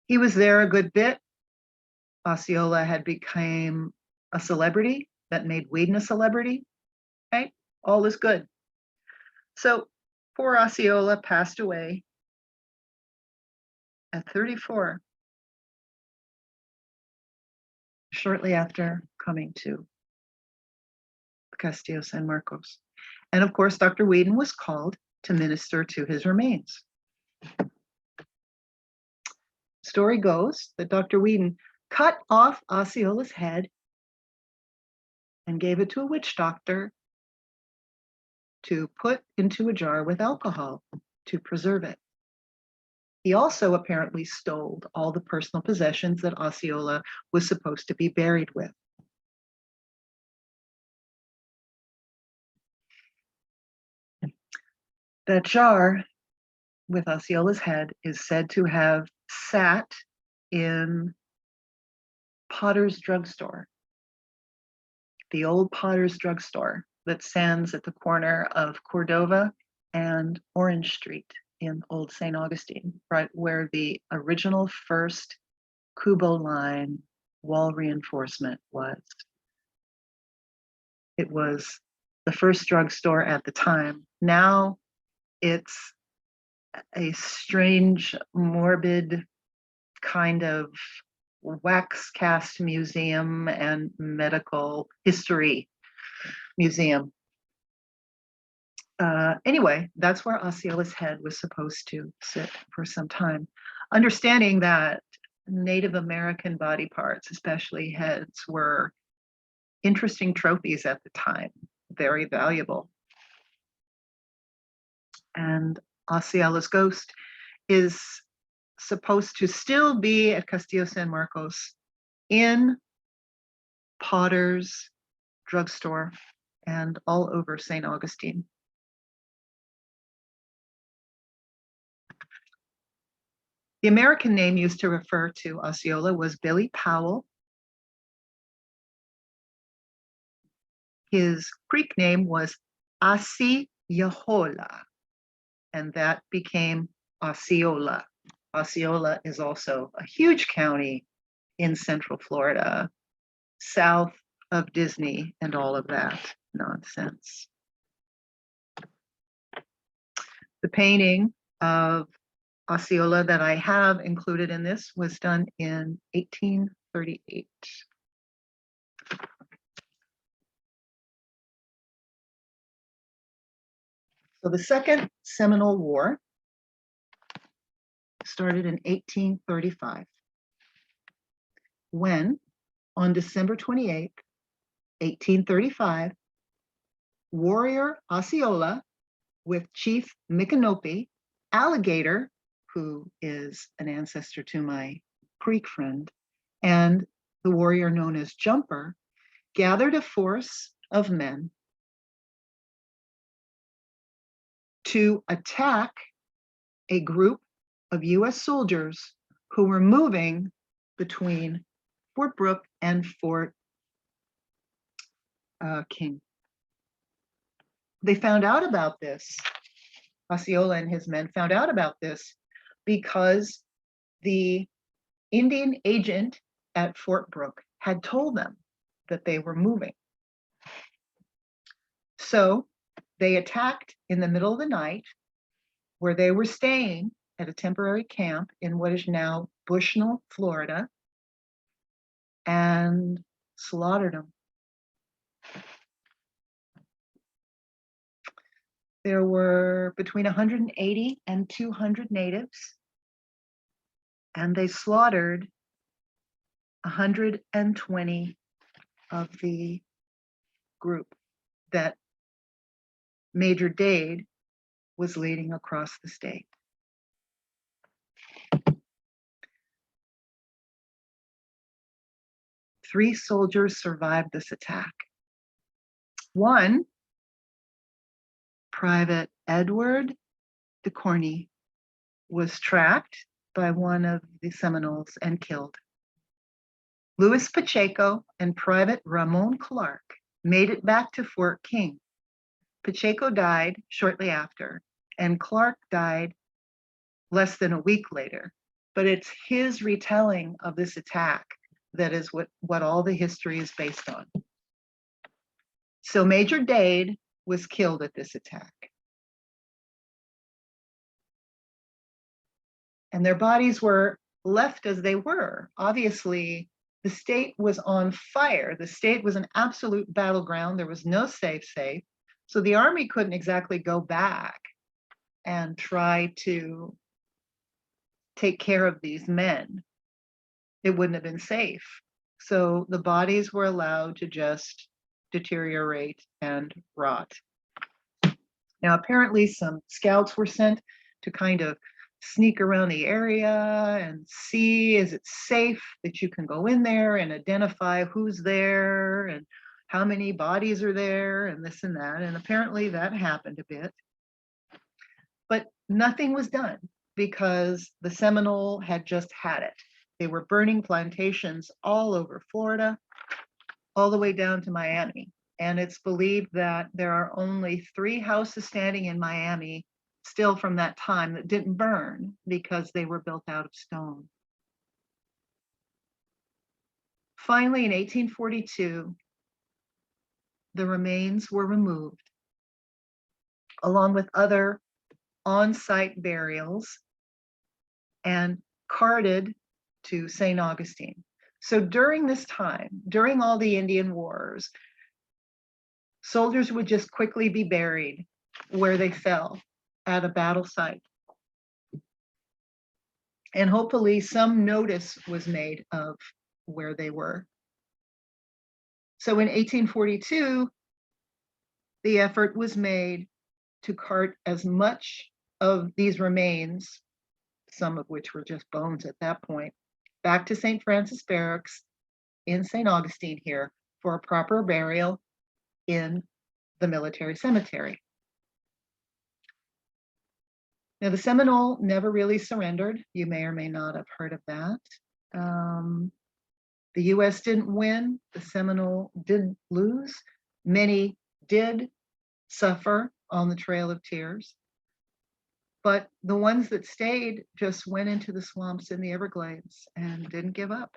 He was there a good bit. Osceola had become a celebrity that made Whedon a celebrity, right? All is good. So poor Osceola passed away at 34, shortly after coming to Castillo San Marcos. And of course, Dr. Whedon was called to minister to his remains. Story goes that Dr. Whedon cut off Osceola's head and gave it to a witch doctor to put into a jar with alcohol to preserve it. He also apparently stole all the personal possessions that Osceola was supposed to be buried with. That jar with Osceola's head is said to have sat in Potter's Drugstore, the old Potter's Drugstore that stands at the corner of Cordova and Orange Street in Old St. Augustine, right where the original first Kubo line wall reinforcement was. It was the first drugstore at the time. Now it's a strange, morbid kind of wax cast museum and medical history museum. Anyway, that's where Osceola's head was supposed to sit for some time. Understanding that Native American body parts, especially heads, were interesting trophies at the time, very valuable. And Osceola's ghost is supposed to still be at Castillo San Marcos in Potter's Drugstore and all over St. Augustine. The American name used to refer to Osceola was Billy Powell. His Creek name was Asi Yahola, and that became Osceola. Osceola is also a huge county in Central Florida, south of Disney and all of that nonsense. The painting of Osceola that I have included in this was done in 1838. So the Second Seminole War started in 1835, when on December 28th, 1835, Warrior Osceola with Chief Micanopy, Alligator, who is an ancestor to my Creek friend, and the warrior known as Jumper, gathered a force of men to attack a group of US soldiers who were moving between Fort Brooke and Fort King. They found out about this. Osceola and his men found out about this because the Indian agent at Fort Brooke had told them that they were moving. So they attacked in the middle of the night, where they were staying at a temporary camp in what is now Bushnell, Florida, and slaughtered them. There were between 180 and 200 natives, and they slaughtered 120 of the group that Major Dade was leading across the state. Three soldiers survived this attack. One, Private Edward DeCorney, was tracked by one of the Seminoles and killed. Louis Pacheco and Private Ramon Clark made it back to Fort King. Pacheco died shortly after, and Clark died less than a week later. But it's his retelling of this attack that is what all the history is based on. So Major Dade was killed at this attack. And their bodies were left as they were. Obviously, the state was on fire. The state was an absolute battleground. There was no safe. So the army couldn't exactly go back and try to take care of these men. It wouldn't have been safe. So the bodies were allowed to just deteriorate and rot. Now, apparently some scouts were sent to kind of sneak around the area and see, is it safe that you can go in there and identify who's there and how many bodies are there and this and that. And apparently that happened a bit. But nothing was done because the Seminole had just had it. They were burning plantations all over Florida, all the way down to Miami. And it's believed that there are only 3 houses standing in Miami still from that time that didn't burn because they were built out of stone. Finally, in 1842, the remains were removed, along with other on-site burials, and carted to St. Augustine. So during this time, during all the Indian wars, soldiers would just quickly be buried where they fell at a battle site. And hopefully some notice was made of where they were. So in 1842, the effort was made to cart as much of these remains, some of which were just bones at that point, back to St. Francis Barracks in St. Augustine here for a proper burial in the military cemetery. Now, the Seminole never really surrendered. You may or may not have heard of that. The US didn't win. The Seminole didn't lose. Many did suffer on the Trail of Tears. But the ones that stayed just went into the swamps in the Everglades and didn't give up.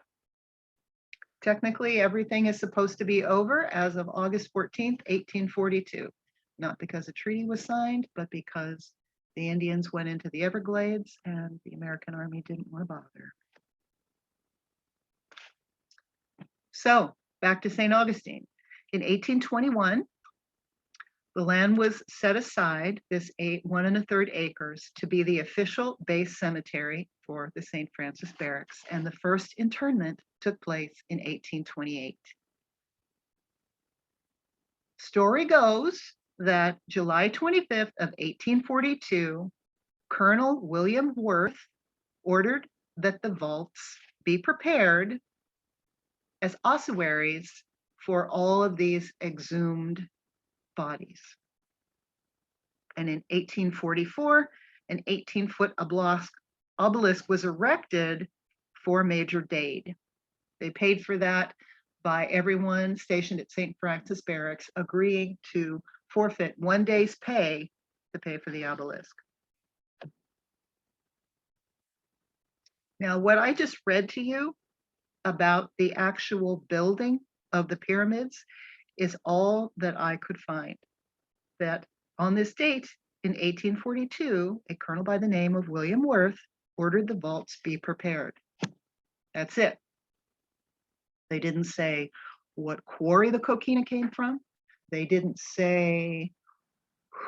Technically, everything is supposed to be over as of August 14th, 1842. Not because a treaty was signed, but because the Indians went into the Everglades and the American army didn't want to bother. So back to St. Augustine. In 1821, the land was set aside, this 1 1/3 acres, to be the official base cemetery for the St. Francis Barracks, and the first internment took place in 1828. Story goes that July 25th of 1842, Colonel William Worth ordered that the vaults be prepared as ossuaries for all of these exhumed bodies. And in 1844, an 18-foot obelisk was erected for Major Dade. They paid for that by everyone stationed at St. Francis Barracks agreeing to forfeit 1 day's pay to pay for the obelisk. Now, what I just read to you about the actual building of the pyramids is all that I could find. That on this date in 1842, a colonel by the name of William Worth ordered the vaults be prepared. That's it. They didn't say what quarry the coquina came from. They didn't say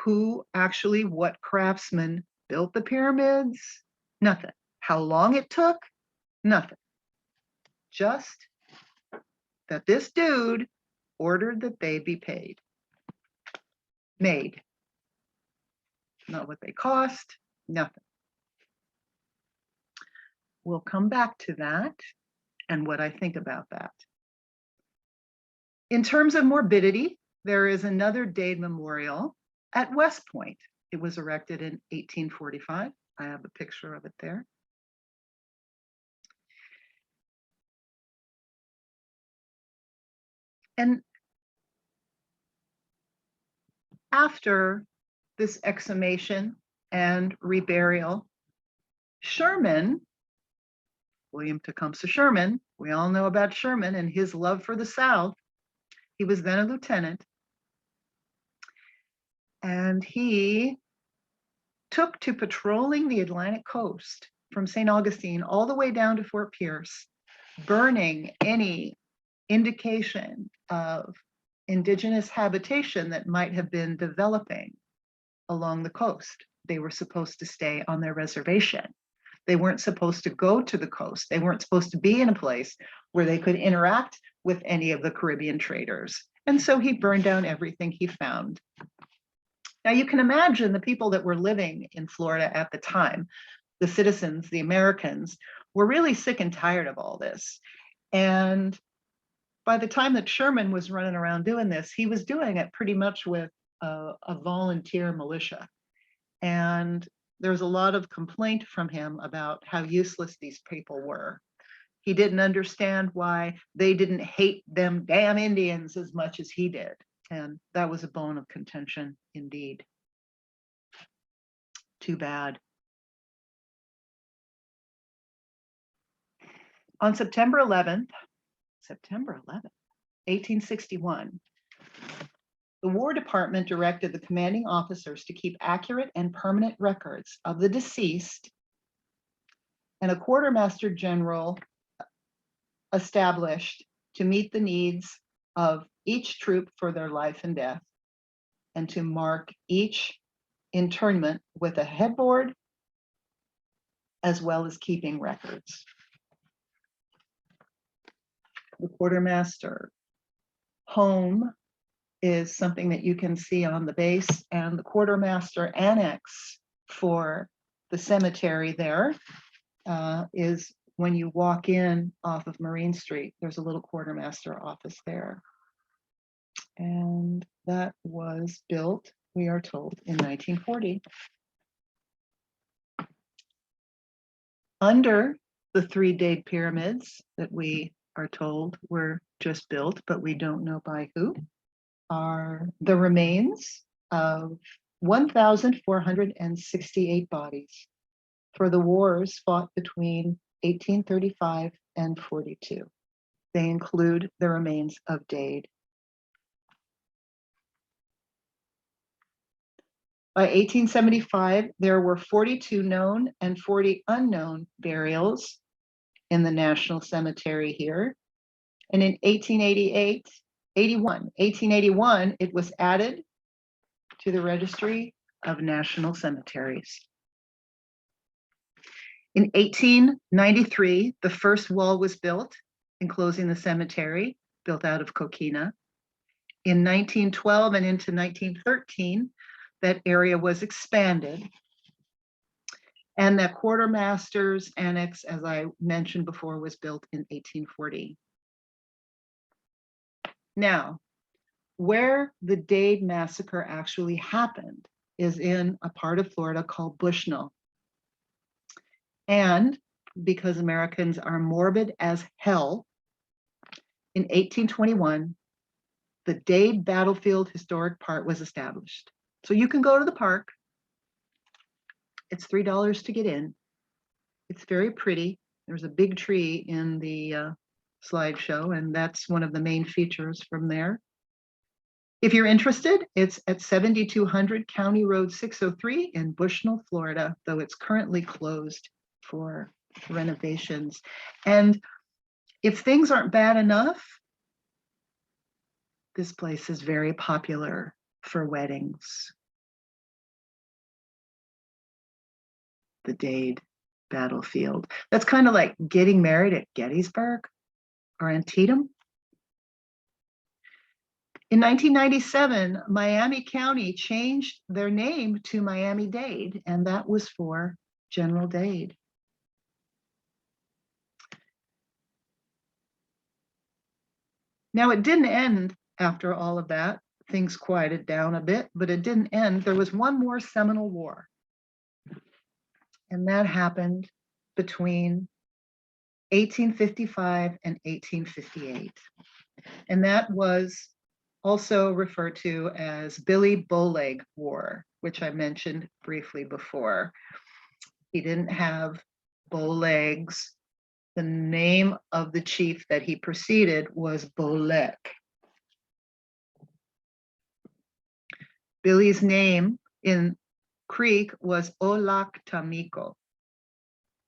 what craftsman built the pyramids. Nothing. How long it took. Nothing. Just that this dude ordered that they be made. Not what they cost, nothing. We'll come back to that and what I think about that. In terms of morbidity, there is another Dade Memorial at West Point. It was erected in 1845. I have a picture of it there. And after this exhumation and reburial, Sherman, William Tecumseh Sherman, we all know about Sherman and his love for the South. He was then a lieutenant. And he took to patrolling the Atlantic coast from St. Augustine all the way down to Fort Pierce, burning any indication of indigenous habitation that might have been developing along the coast. They were supposed to stay on their reservation. They weren't supposed to go to the coast. They weren't supposed to be in a place where they could interact with any of the Caribbean traders. And so he burned down everything he found. Now you can imagine the people that were living in Florida at the time, the citizens, the Americans, were really sick and tired of all this. And by the time that Sherman was running around doing this, he was doing it pretty much with a volunteer militia. And there's a lot of complaint from him about how useless these people were. He didn't understand why they didn't hate them damn Indians as much as he did. And that was a bone of contention indeed. Too bad. On September 11th, 1861, the War Department directed the commanding officers to keep accurate and permanent records of the deceased, and a quartermaster general established to meet the needs of each troop for their life and death, and to mark each internment with a headboard, as well as keeping records. The quartermaster home is something that you can see on the base, and the quartermaster annex for the cemetery there is when you walk in off of Marine Street. There's a little quartermaster office there. And that was built, we are told, in 1940. Under the 3 Dade Pyramids that we are told were just built, but we don't know by who, are the remains of 1,468 bodies for the wars fought between 1835 and 42. They include the remains of Dade. By 1875, there were 42 known and 40 unknown burials in the National Cemetery here. And in 1881, it was added to the Registry of National Cemeteries. In 1893, the first wall was built, enclosing the cemetery, built out of coquina. In 1912 and into 1913, that area was expanded. And that quartermaster's annex, as I mentioned before, was built in 1840. Now, where the Dade massacre actually happened is in a part of Florida called Bushnell. And because Americans are morbid as hell, in 1821, the Dade Battlefield Historic Park was established. So you can go to the park. It's $3 to get in. It's very pretty. There's a big tree in the slideshow, and that's one of the main features from there. If you're interested, it's at 7200 County Road 603 in Bushnell, Florida, though it's currently closed for renovations. And if things aren't bad enough, this place is very popular for weddings. The Dade Battlefield. That's kind of like getting married at Gettysburg or Antietam. In 1997, Miami County changed their name to Miami-Dade, and that was for General Dade. Now, it didn't end after all of that. Things quieted down a bit, but it didn't end. There was one more Seminole War, and that happened between 1855 and 1858. And that was also referred to as Boleg War, which I mentioned briefly before. He didn't have bow legs. The name of the chief that he preceded was Boleg. Billy's name in Creek was Olaktamiko,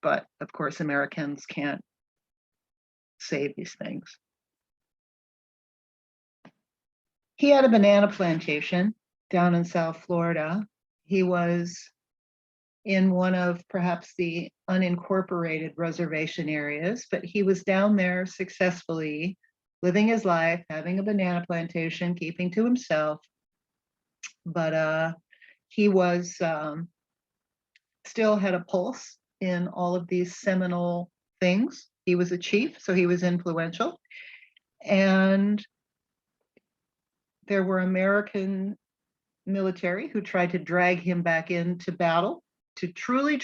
but of course Americans can't say these things. He had a banana plantation down in South Florida. He was in one of perhaps the unincorporated reservation areas, but he was down there successfully living his life, having a banana plantation, keeping to himself. But he was still had a pulse in all of these Seminole things. He was a chief, so he was influential. And there were American military who tried to drag him back into battle to truly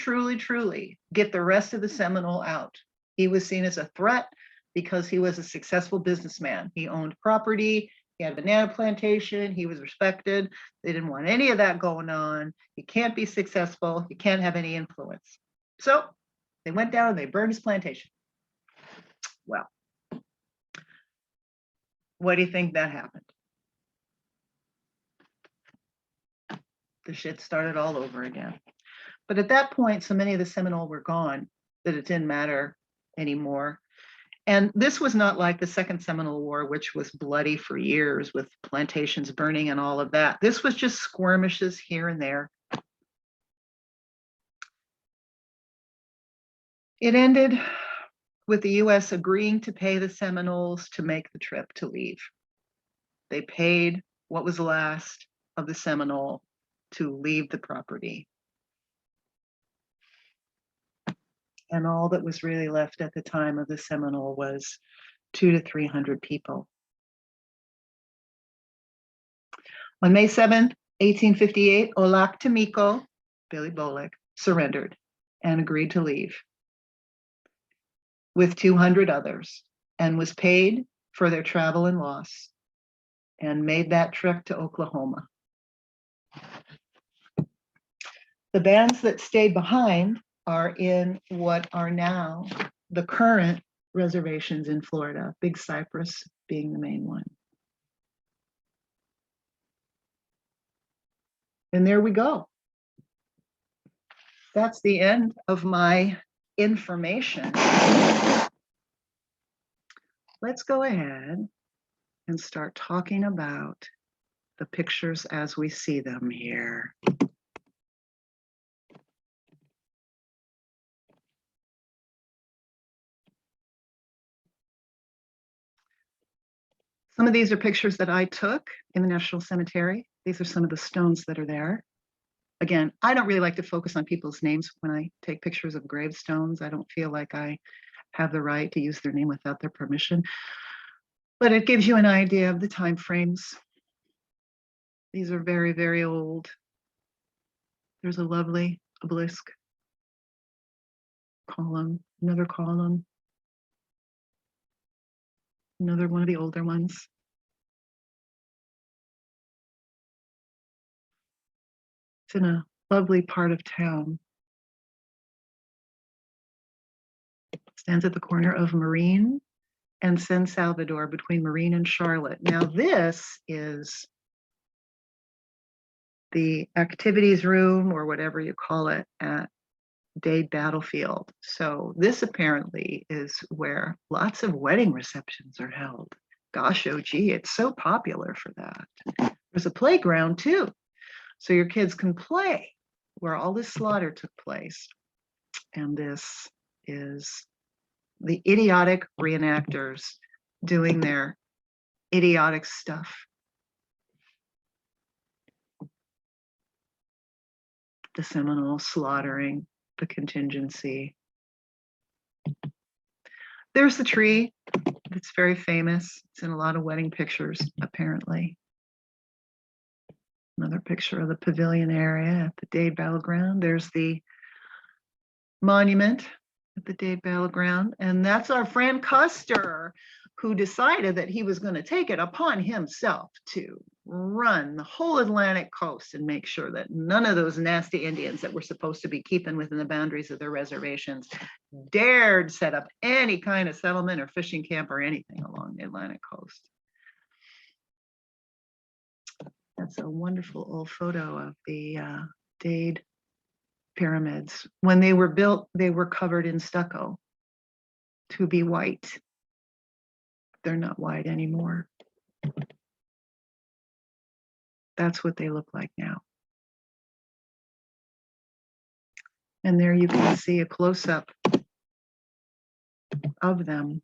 get the rest of the Seminole out. He was seen as a threat because he was a successful businessman. He owned property, he had a banana plantation, he was respected. They didn't want any of that going on. You can't be successful, you can't have any influence. So they went down and they burned his plantation. Well, what do you think that happened? The shit started all over again. But at that point, so many of the Seminole were gone that it didn't matter anymore. And this was not like the Second Seminal War, which was bloody for years with plantations burning and all of that. This was just skirmishes here and there. It ended with the US agreeing to pay the Seminoles to make the trip to leave. They paid what was last of the Seminole to leave the property. And all that was really left at the time of the Seminole was 200 to 300 people. On May 7th, 1858, Olaktamiko, Billy Boleg, surrendered and agreed to leave with 200 others and was paid for their travel and loss and made that trek to Oklahoma. The bands that stayed behind are in what are now the current reservations in Florida, Big Cypress being the main one. And there we go. That's the end of my information. Let's go ahead and start talking about the pictures as we see them here. Some of these are pictures that I took in the National Cemetery. These are some of the stones that are there. Again, I don't really like to focus on people's names when I take pictures of gravestones. I don't feel like I have the right to use their name without their permission. But it gives you an idea of the time frames. These are very, very old. There's a lovely obelisk column, another column, another one of the older ones. It's in a lovely part of town. It stands at the corner of Marine and San Salvador, between Marine and Charlotte. Now this is the activities room, or whatever you call it, at Dade Battlefield. So this apparently is where lots of wedding receptions are held. Gosh, oh gee, it's so popular for that. There's a playground too, so your kids can play where all this slaughter took place. And this is the idiotic reenactors doing their idiotic stuff. The Seminoles slaughtering the contingency. There's the tree that's very famous. It's in a lot of wedding pictures, apparently. Another picture of the pavilion area at the Dade Battleground. There's the monument at the Dade Battleground. And that's our friend Custer, who decided that he was going to take it upon himself to run the whole Atlantic coast and make sure that none of those nasty Indians that were supposed to be keeping within the boundaries of their reservations dared set up any kind of settlement or fishing camp or anything along the Atlantic coast. That's a wonderful old photo of the Dade Pyramids. When they were built, they were covered in stucco to be white. They're not white anymore. That's what they look like now. And there you can see a close-up of them.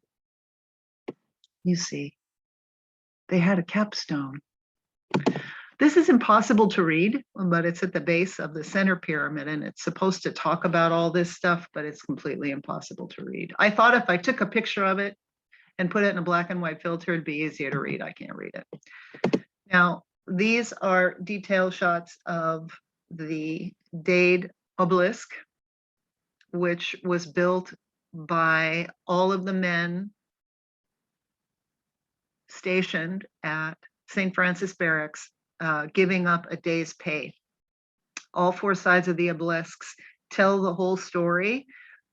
You see, they had a capstone. This is impossible to read, but it's at the base of the center pyramid, and it's supposed to talk about all this stuff, but it's completely impossible to read. I thought if I took a picture of it and put it in a black and white filter, it'd be easier to read. I can't read it. Now, these are detail shots of the Dade obelisk, which was built by all of the men stationed at St. Francis Barracks, giving up a day's pay. All four sides of the obelisks tell the whole story.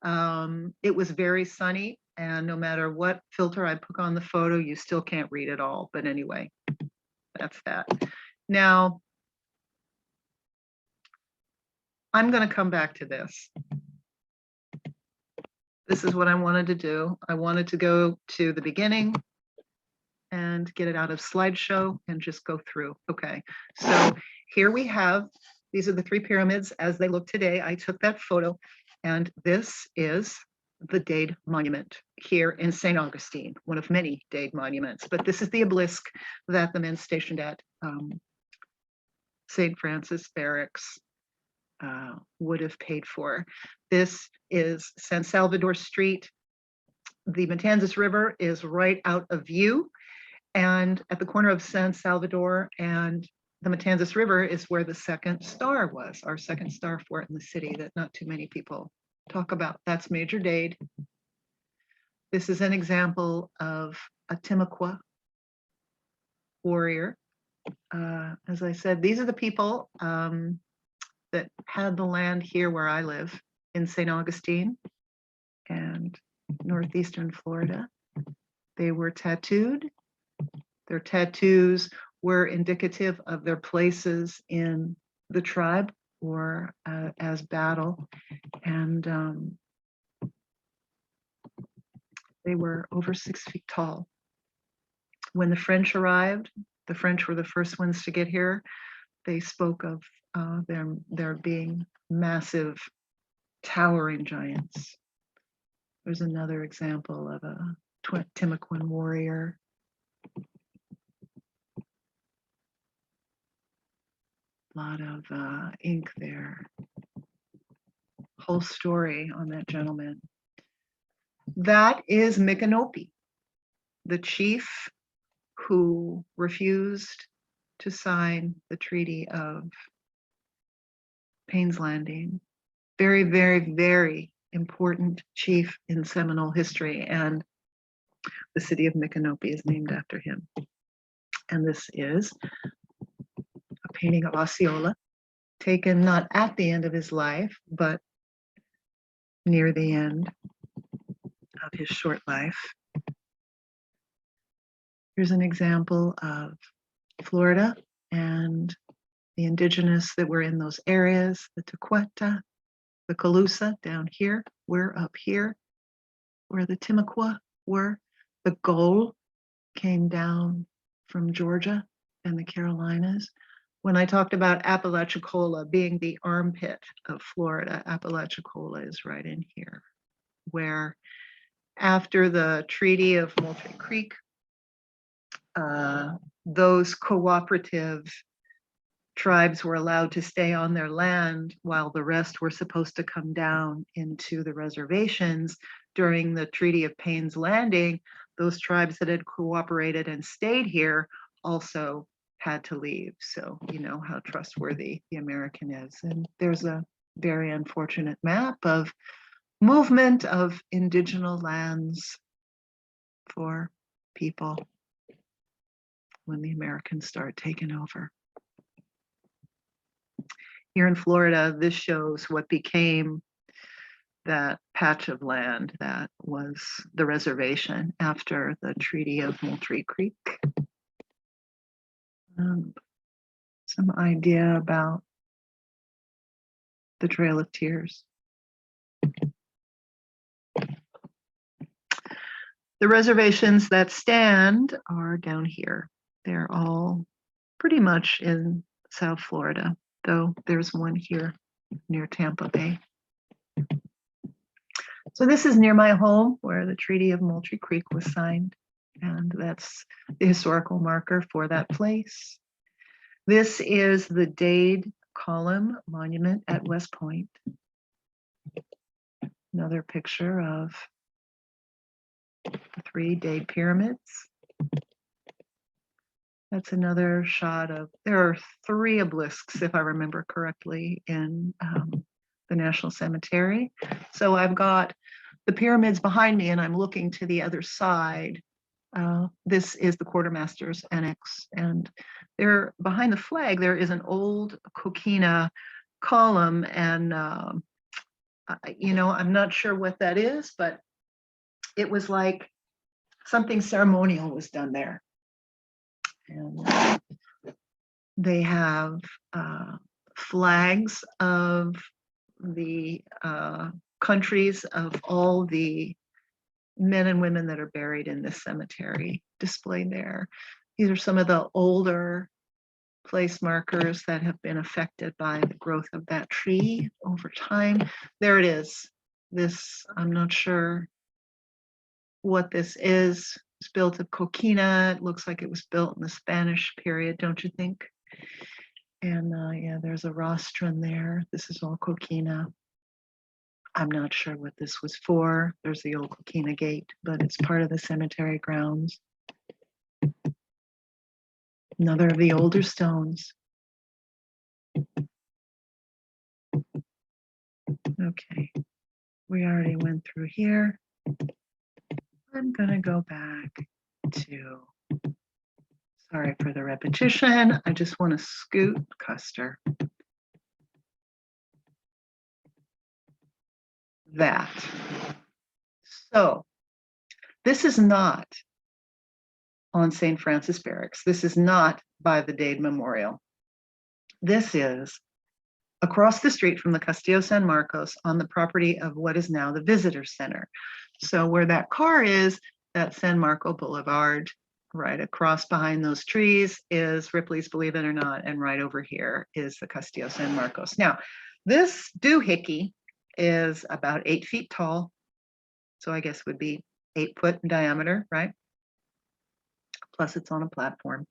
It was very sunny, and no matter what filter I put on the photo, you still can't read it all. But anyway, that's that. Now, I'm going to come back to this. This is what I wanted to do. I wanted to go to the beginning and get it out of slideshow and just go through. Okay, so here we have, these are the three pyramids as they look today. I took that photo, and this is the Dade Monument here in St. Augustine, one of many Dade monuments, but this is the obelisk that the men stationed at St. Francis Barracks would have paid for. This is San Salvador Street. The Matanzas River is right out of view, and at the corner of San Salvador and the Matanzas River is where the second star was, our second star fort in the city that not too many people talk about. That's Major Dade. This is an example of a Timokua Warrior. As I said, these are the people that that had the land here where I live in St. Augustine and northeastern Florida. They were tattooed. Their tattoos were indicative of their places in the tribe or as battle. And they were over 6 feet tall. When the French arrived, the French were the first ones to get here. They spoke of there being massive, towering giants. There's another example of a Timokua Warrior. A lot of ink there. Whole story on that gentleman. That is Micanopy, the chief who refused to sign the Treaty of Payne's Landing. Very, very, very important chief in Seminole history, and the city of Micanopy is named after him. And this is a painting of Osceola, taken not at the end of his life, but near the end of his short life. Here's an example of Florida and the indigenous that were in those areas, the Tequeta, the Calusa down here. We're up here where the Timokua were. The Gold came down from Georgia and the Carolinas. When I talked about Apalachicola being the armpit of Florida, Apalachicola is right in here, where after the Treaty of Moultrick Creek, those cooperative tribes were allowed to stay on their land while the rest were supposed to come down into the reservations. During the Treaty of Payne's Landing, those tribes that had cooperated and stayed here also had to leave. So you know how trustworthy the American is. And there's a very unfortunate map of movement of indigenous lands for people when the Americans start taking over. Here in Florida, this shows what became that patch of land that was the reservation after the Treaty of Moultrie Creek. Some idea about the Trail of Tears. The reservations that stand are down here. They're all pretty much in South Florida, though there's one here near Tampa Bay. So this is near my home where the Treaty of Moultrie Creek was signed, and that's the historical marker for that place. This is the Dade Column Monument at West Point. Another picture of the 3 Dade Pyramids. That's another shot of, there are 3 obelisks, if I remember correctly, in the National Cemetery. So I've got the pyramids behind me and I'm looking to the other side. This is the quartermaster's annex, and there behind the flag there is an old coquina column, and you know, I'm not sure what that is, but it was like something ceremonial was done there. And they have flags of the countries of all the men and women that are buried in this cemetery displayed there. These are some of the older place markers that have been affected by the growth of that tree over time. There it is. This, I'm not sure what this is. It's built of coquina. It looks like it was built in the Spanish period, don't you think? And yeah, there's a rostrum there. This is all coquina. I'm not sure what this was for. There's the old coquina gate, but it's part of the cemetery grounds. Another of the older stones. Okay, we already went through here. I'm gonna go back to, sorry for the repetition. I just want to scoot Custer. that. So this is not on St. Francis Barracks. This is not by the Dade Memorial. This is across the street from the Castillo San Marcos on the property of what is now the Visitor Center. So where that car is, that's San Marco Boulevard. Right across behind those trees is Ripley's Believe It or Not, and right over here is the Castillo San Marcos. Now, this doohickey is about 8 feet tall, so I guess would be 8 foot in diameter, right? Plus it's on a platform.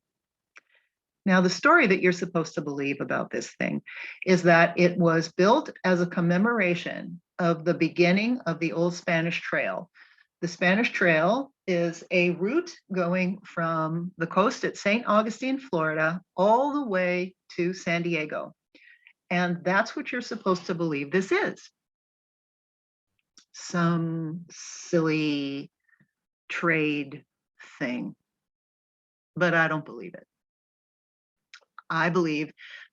Now, the story that you're supposed to believe about this thing is that it was built as a commemoration of the beginning of the Old Spanish Trail. The Spanish Trail is a route going from the coast at St. Augustine, Florida, all the way to San Diego. And that's what you're supposed to believe this is. Some silly trade thing. But I don't believe it. I believe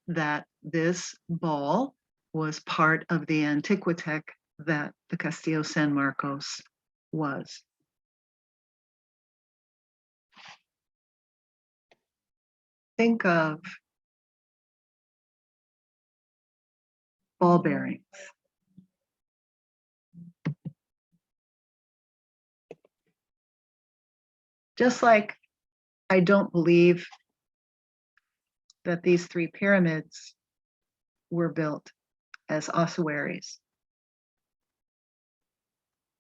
that this ball was part of the Antiquitech that the Castillo San Marcos was. Think of ball bearings. Just like I don't believe that these 3 pyramids were built as ossuaries.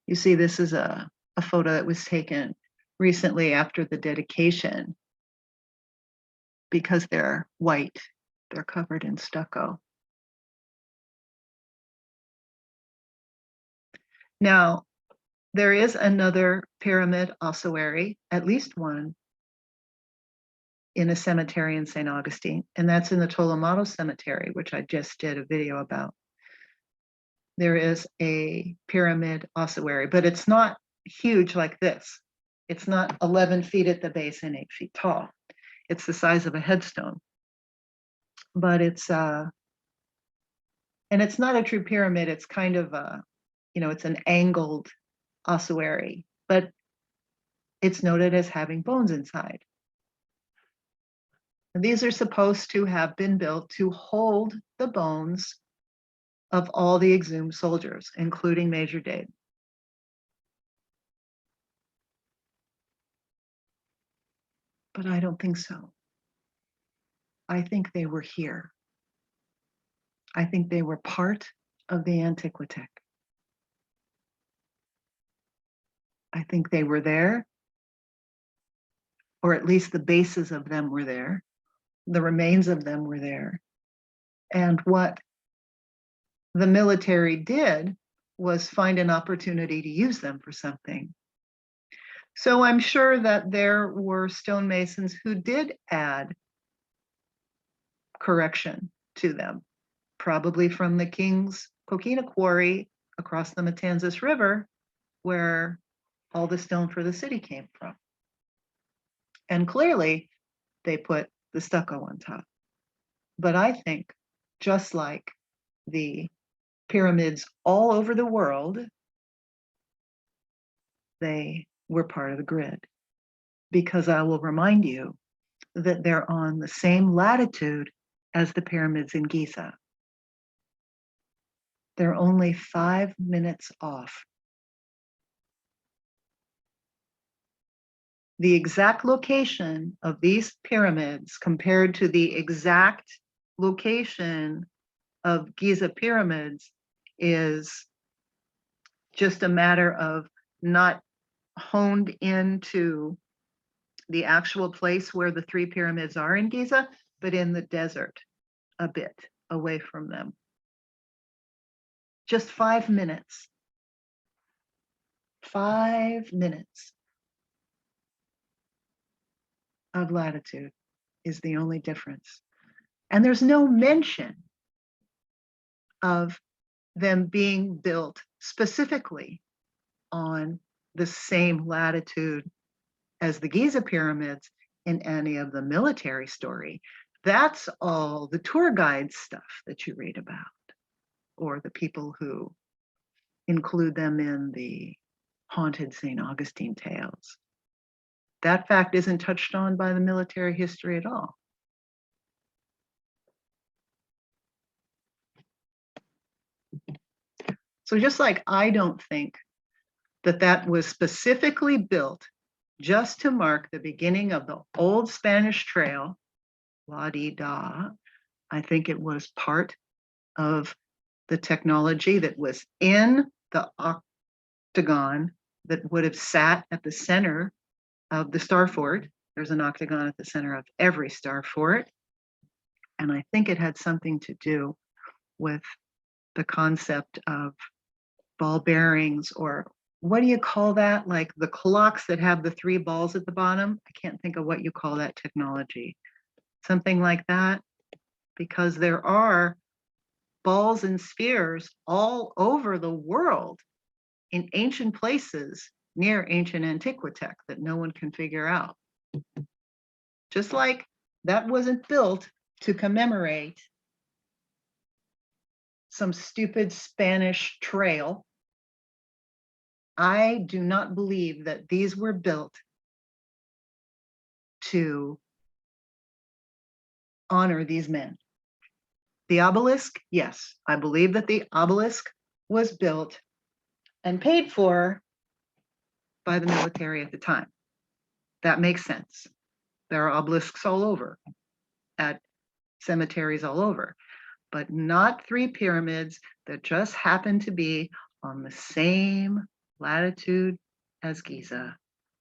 You see, this is a photo that was taken recently after the dedication. Because they're white, they're covered in stucco. Now, there is another pyramid ossuary, at least one, in a cemetery in St. Augustine, and that's in the Tolomato Cemetery, which I just did a video about. There is a pyramid ossuary, but it's not huge like this. It's not 11 feet at the base and 8 feet tall. It's the size of a headstone. But it's, and it's not a true pyramid, it's kind of a, it's an angled ossuary, but it's noted as having bones inside. And these are supposed to have been built to hold the bones of all the exhumed soldiers, including Major Dade. But I don't think so. I think they were here. I think they were part of the Antiquitech. I think they were there, or at least the bases of them were there. The remains of them were there. And what the military did was find an opportunity to use them for something. So I'm sure that there were stonemasons who did add correction to them, probably from the King's Coquina Quarry across the Matanzas River, where all the stone for the city came from. And clearly, they put the stucco on top. But I think, just like the pyramids all over the world, they were part of the grid. Because I will remind you that they're on the same latitude as the pyramids in Giza. They're only 5 minutes off. The exact location of these pyramids compared to the exact location of Giza pyramids is just a matter of not honed into the actual place where the 3 pyramids are in Giza, but in the desert a bit away from them. Just 5 minutes. 5 minutes of latitude is the only difference. And there's no mention of them being built specifically on the same latitude as the Giza pyramids in any of the military story. That's all the tour guide stuff that you read about, or the people who, include them in the haunted St. Augustine tales. That fact isn't touched on by the military history at all. So just like I don't think that that was specifically built just to mark the beginning of the old Spanish trail, la-di-da, I think it was part of the technology that was in the octagon that would have sat at the center of the star fort. There's an octagon at the center of every star fort. And I think it had something to do with the concept of ball bearings, or what do you call that? Like the clocks that have the 3 balls at the bottom. I can't think of what you call that technology. Something like that, because there are balls and spheres all over the world in ancient places near ancient Antiquitech that no one can figure out. Just like that wasn't built to commemorate some stupid Spanish trail, I do not believe that these were built to honor these men. The obelisk, yes, I believe that the obelisk was built and paid for by the military at the time. That makes sense. There are obelisks all over, at cemeteries all over, but not 3 pyramids that just happen to be on the same latitude as Giza,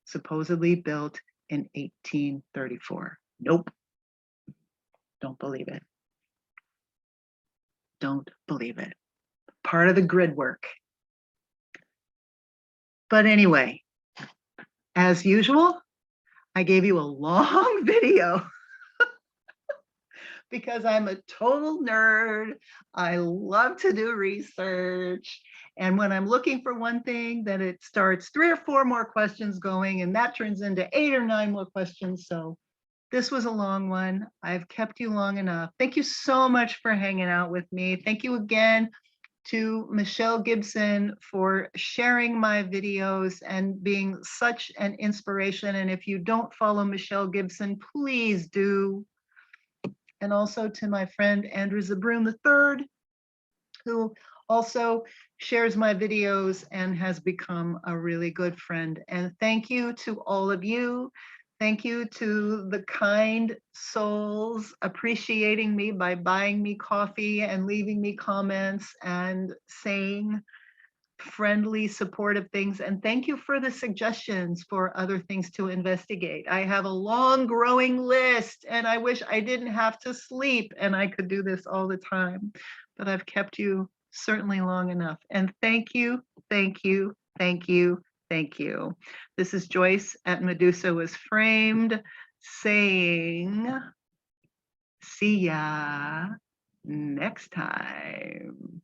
supposedly built in 1834. Nope. Don't believe it. Don't believe it. Part of the grid work. But anyway, as usual, I gave you a long video because I'm a total nerd. I love to do research. And when I'm looking for one thing, then it starts 3 or 4 more questions going, and that turns into 8 or 9 more questions. So this was a long one. I've kept you long enough. Thank you so much for hanging out with me. Thank you again to Michelle Gibson for sharing my videos and being such an inspiration. And if you don't follow Michelle Gibson, please do. And also to my friend Andrew Zabroon III, who also shares my videos and has become a really good friend. And thank you to all of you. Thank you to the kind souls appreciating me by buying me coffee and leaving me comments and saying friendly, supportive things. And thank you for the suggestions for other things to investigate. I have a long growing list, and I wish I didn't have to sleep and I could do this all the time, but I've kept you certainly long enough. And thank you, thank you, thank you, thank you. This is Joyce at MedusaWasFramed saying, see ya next time.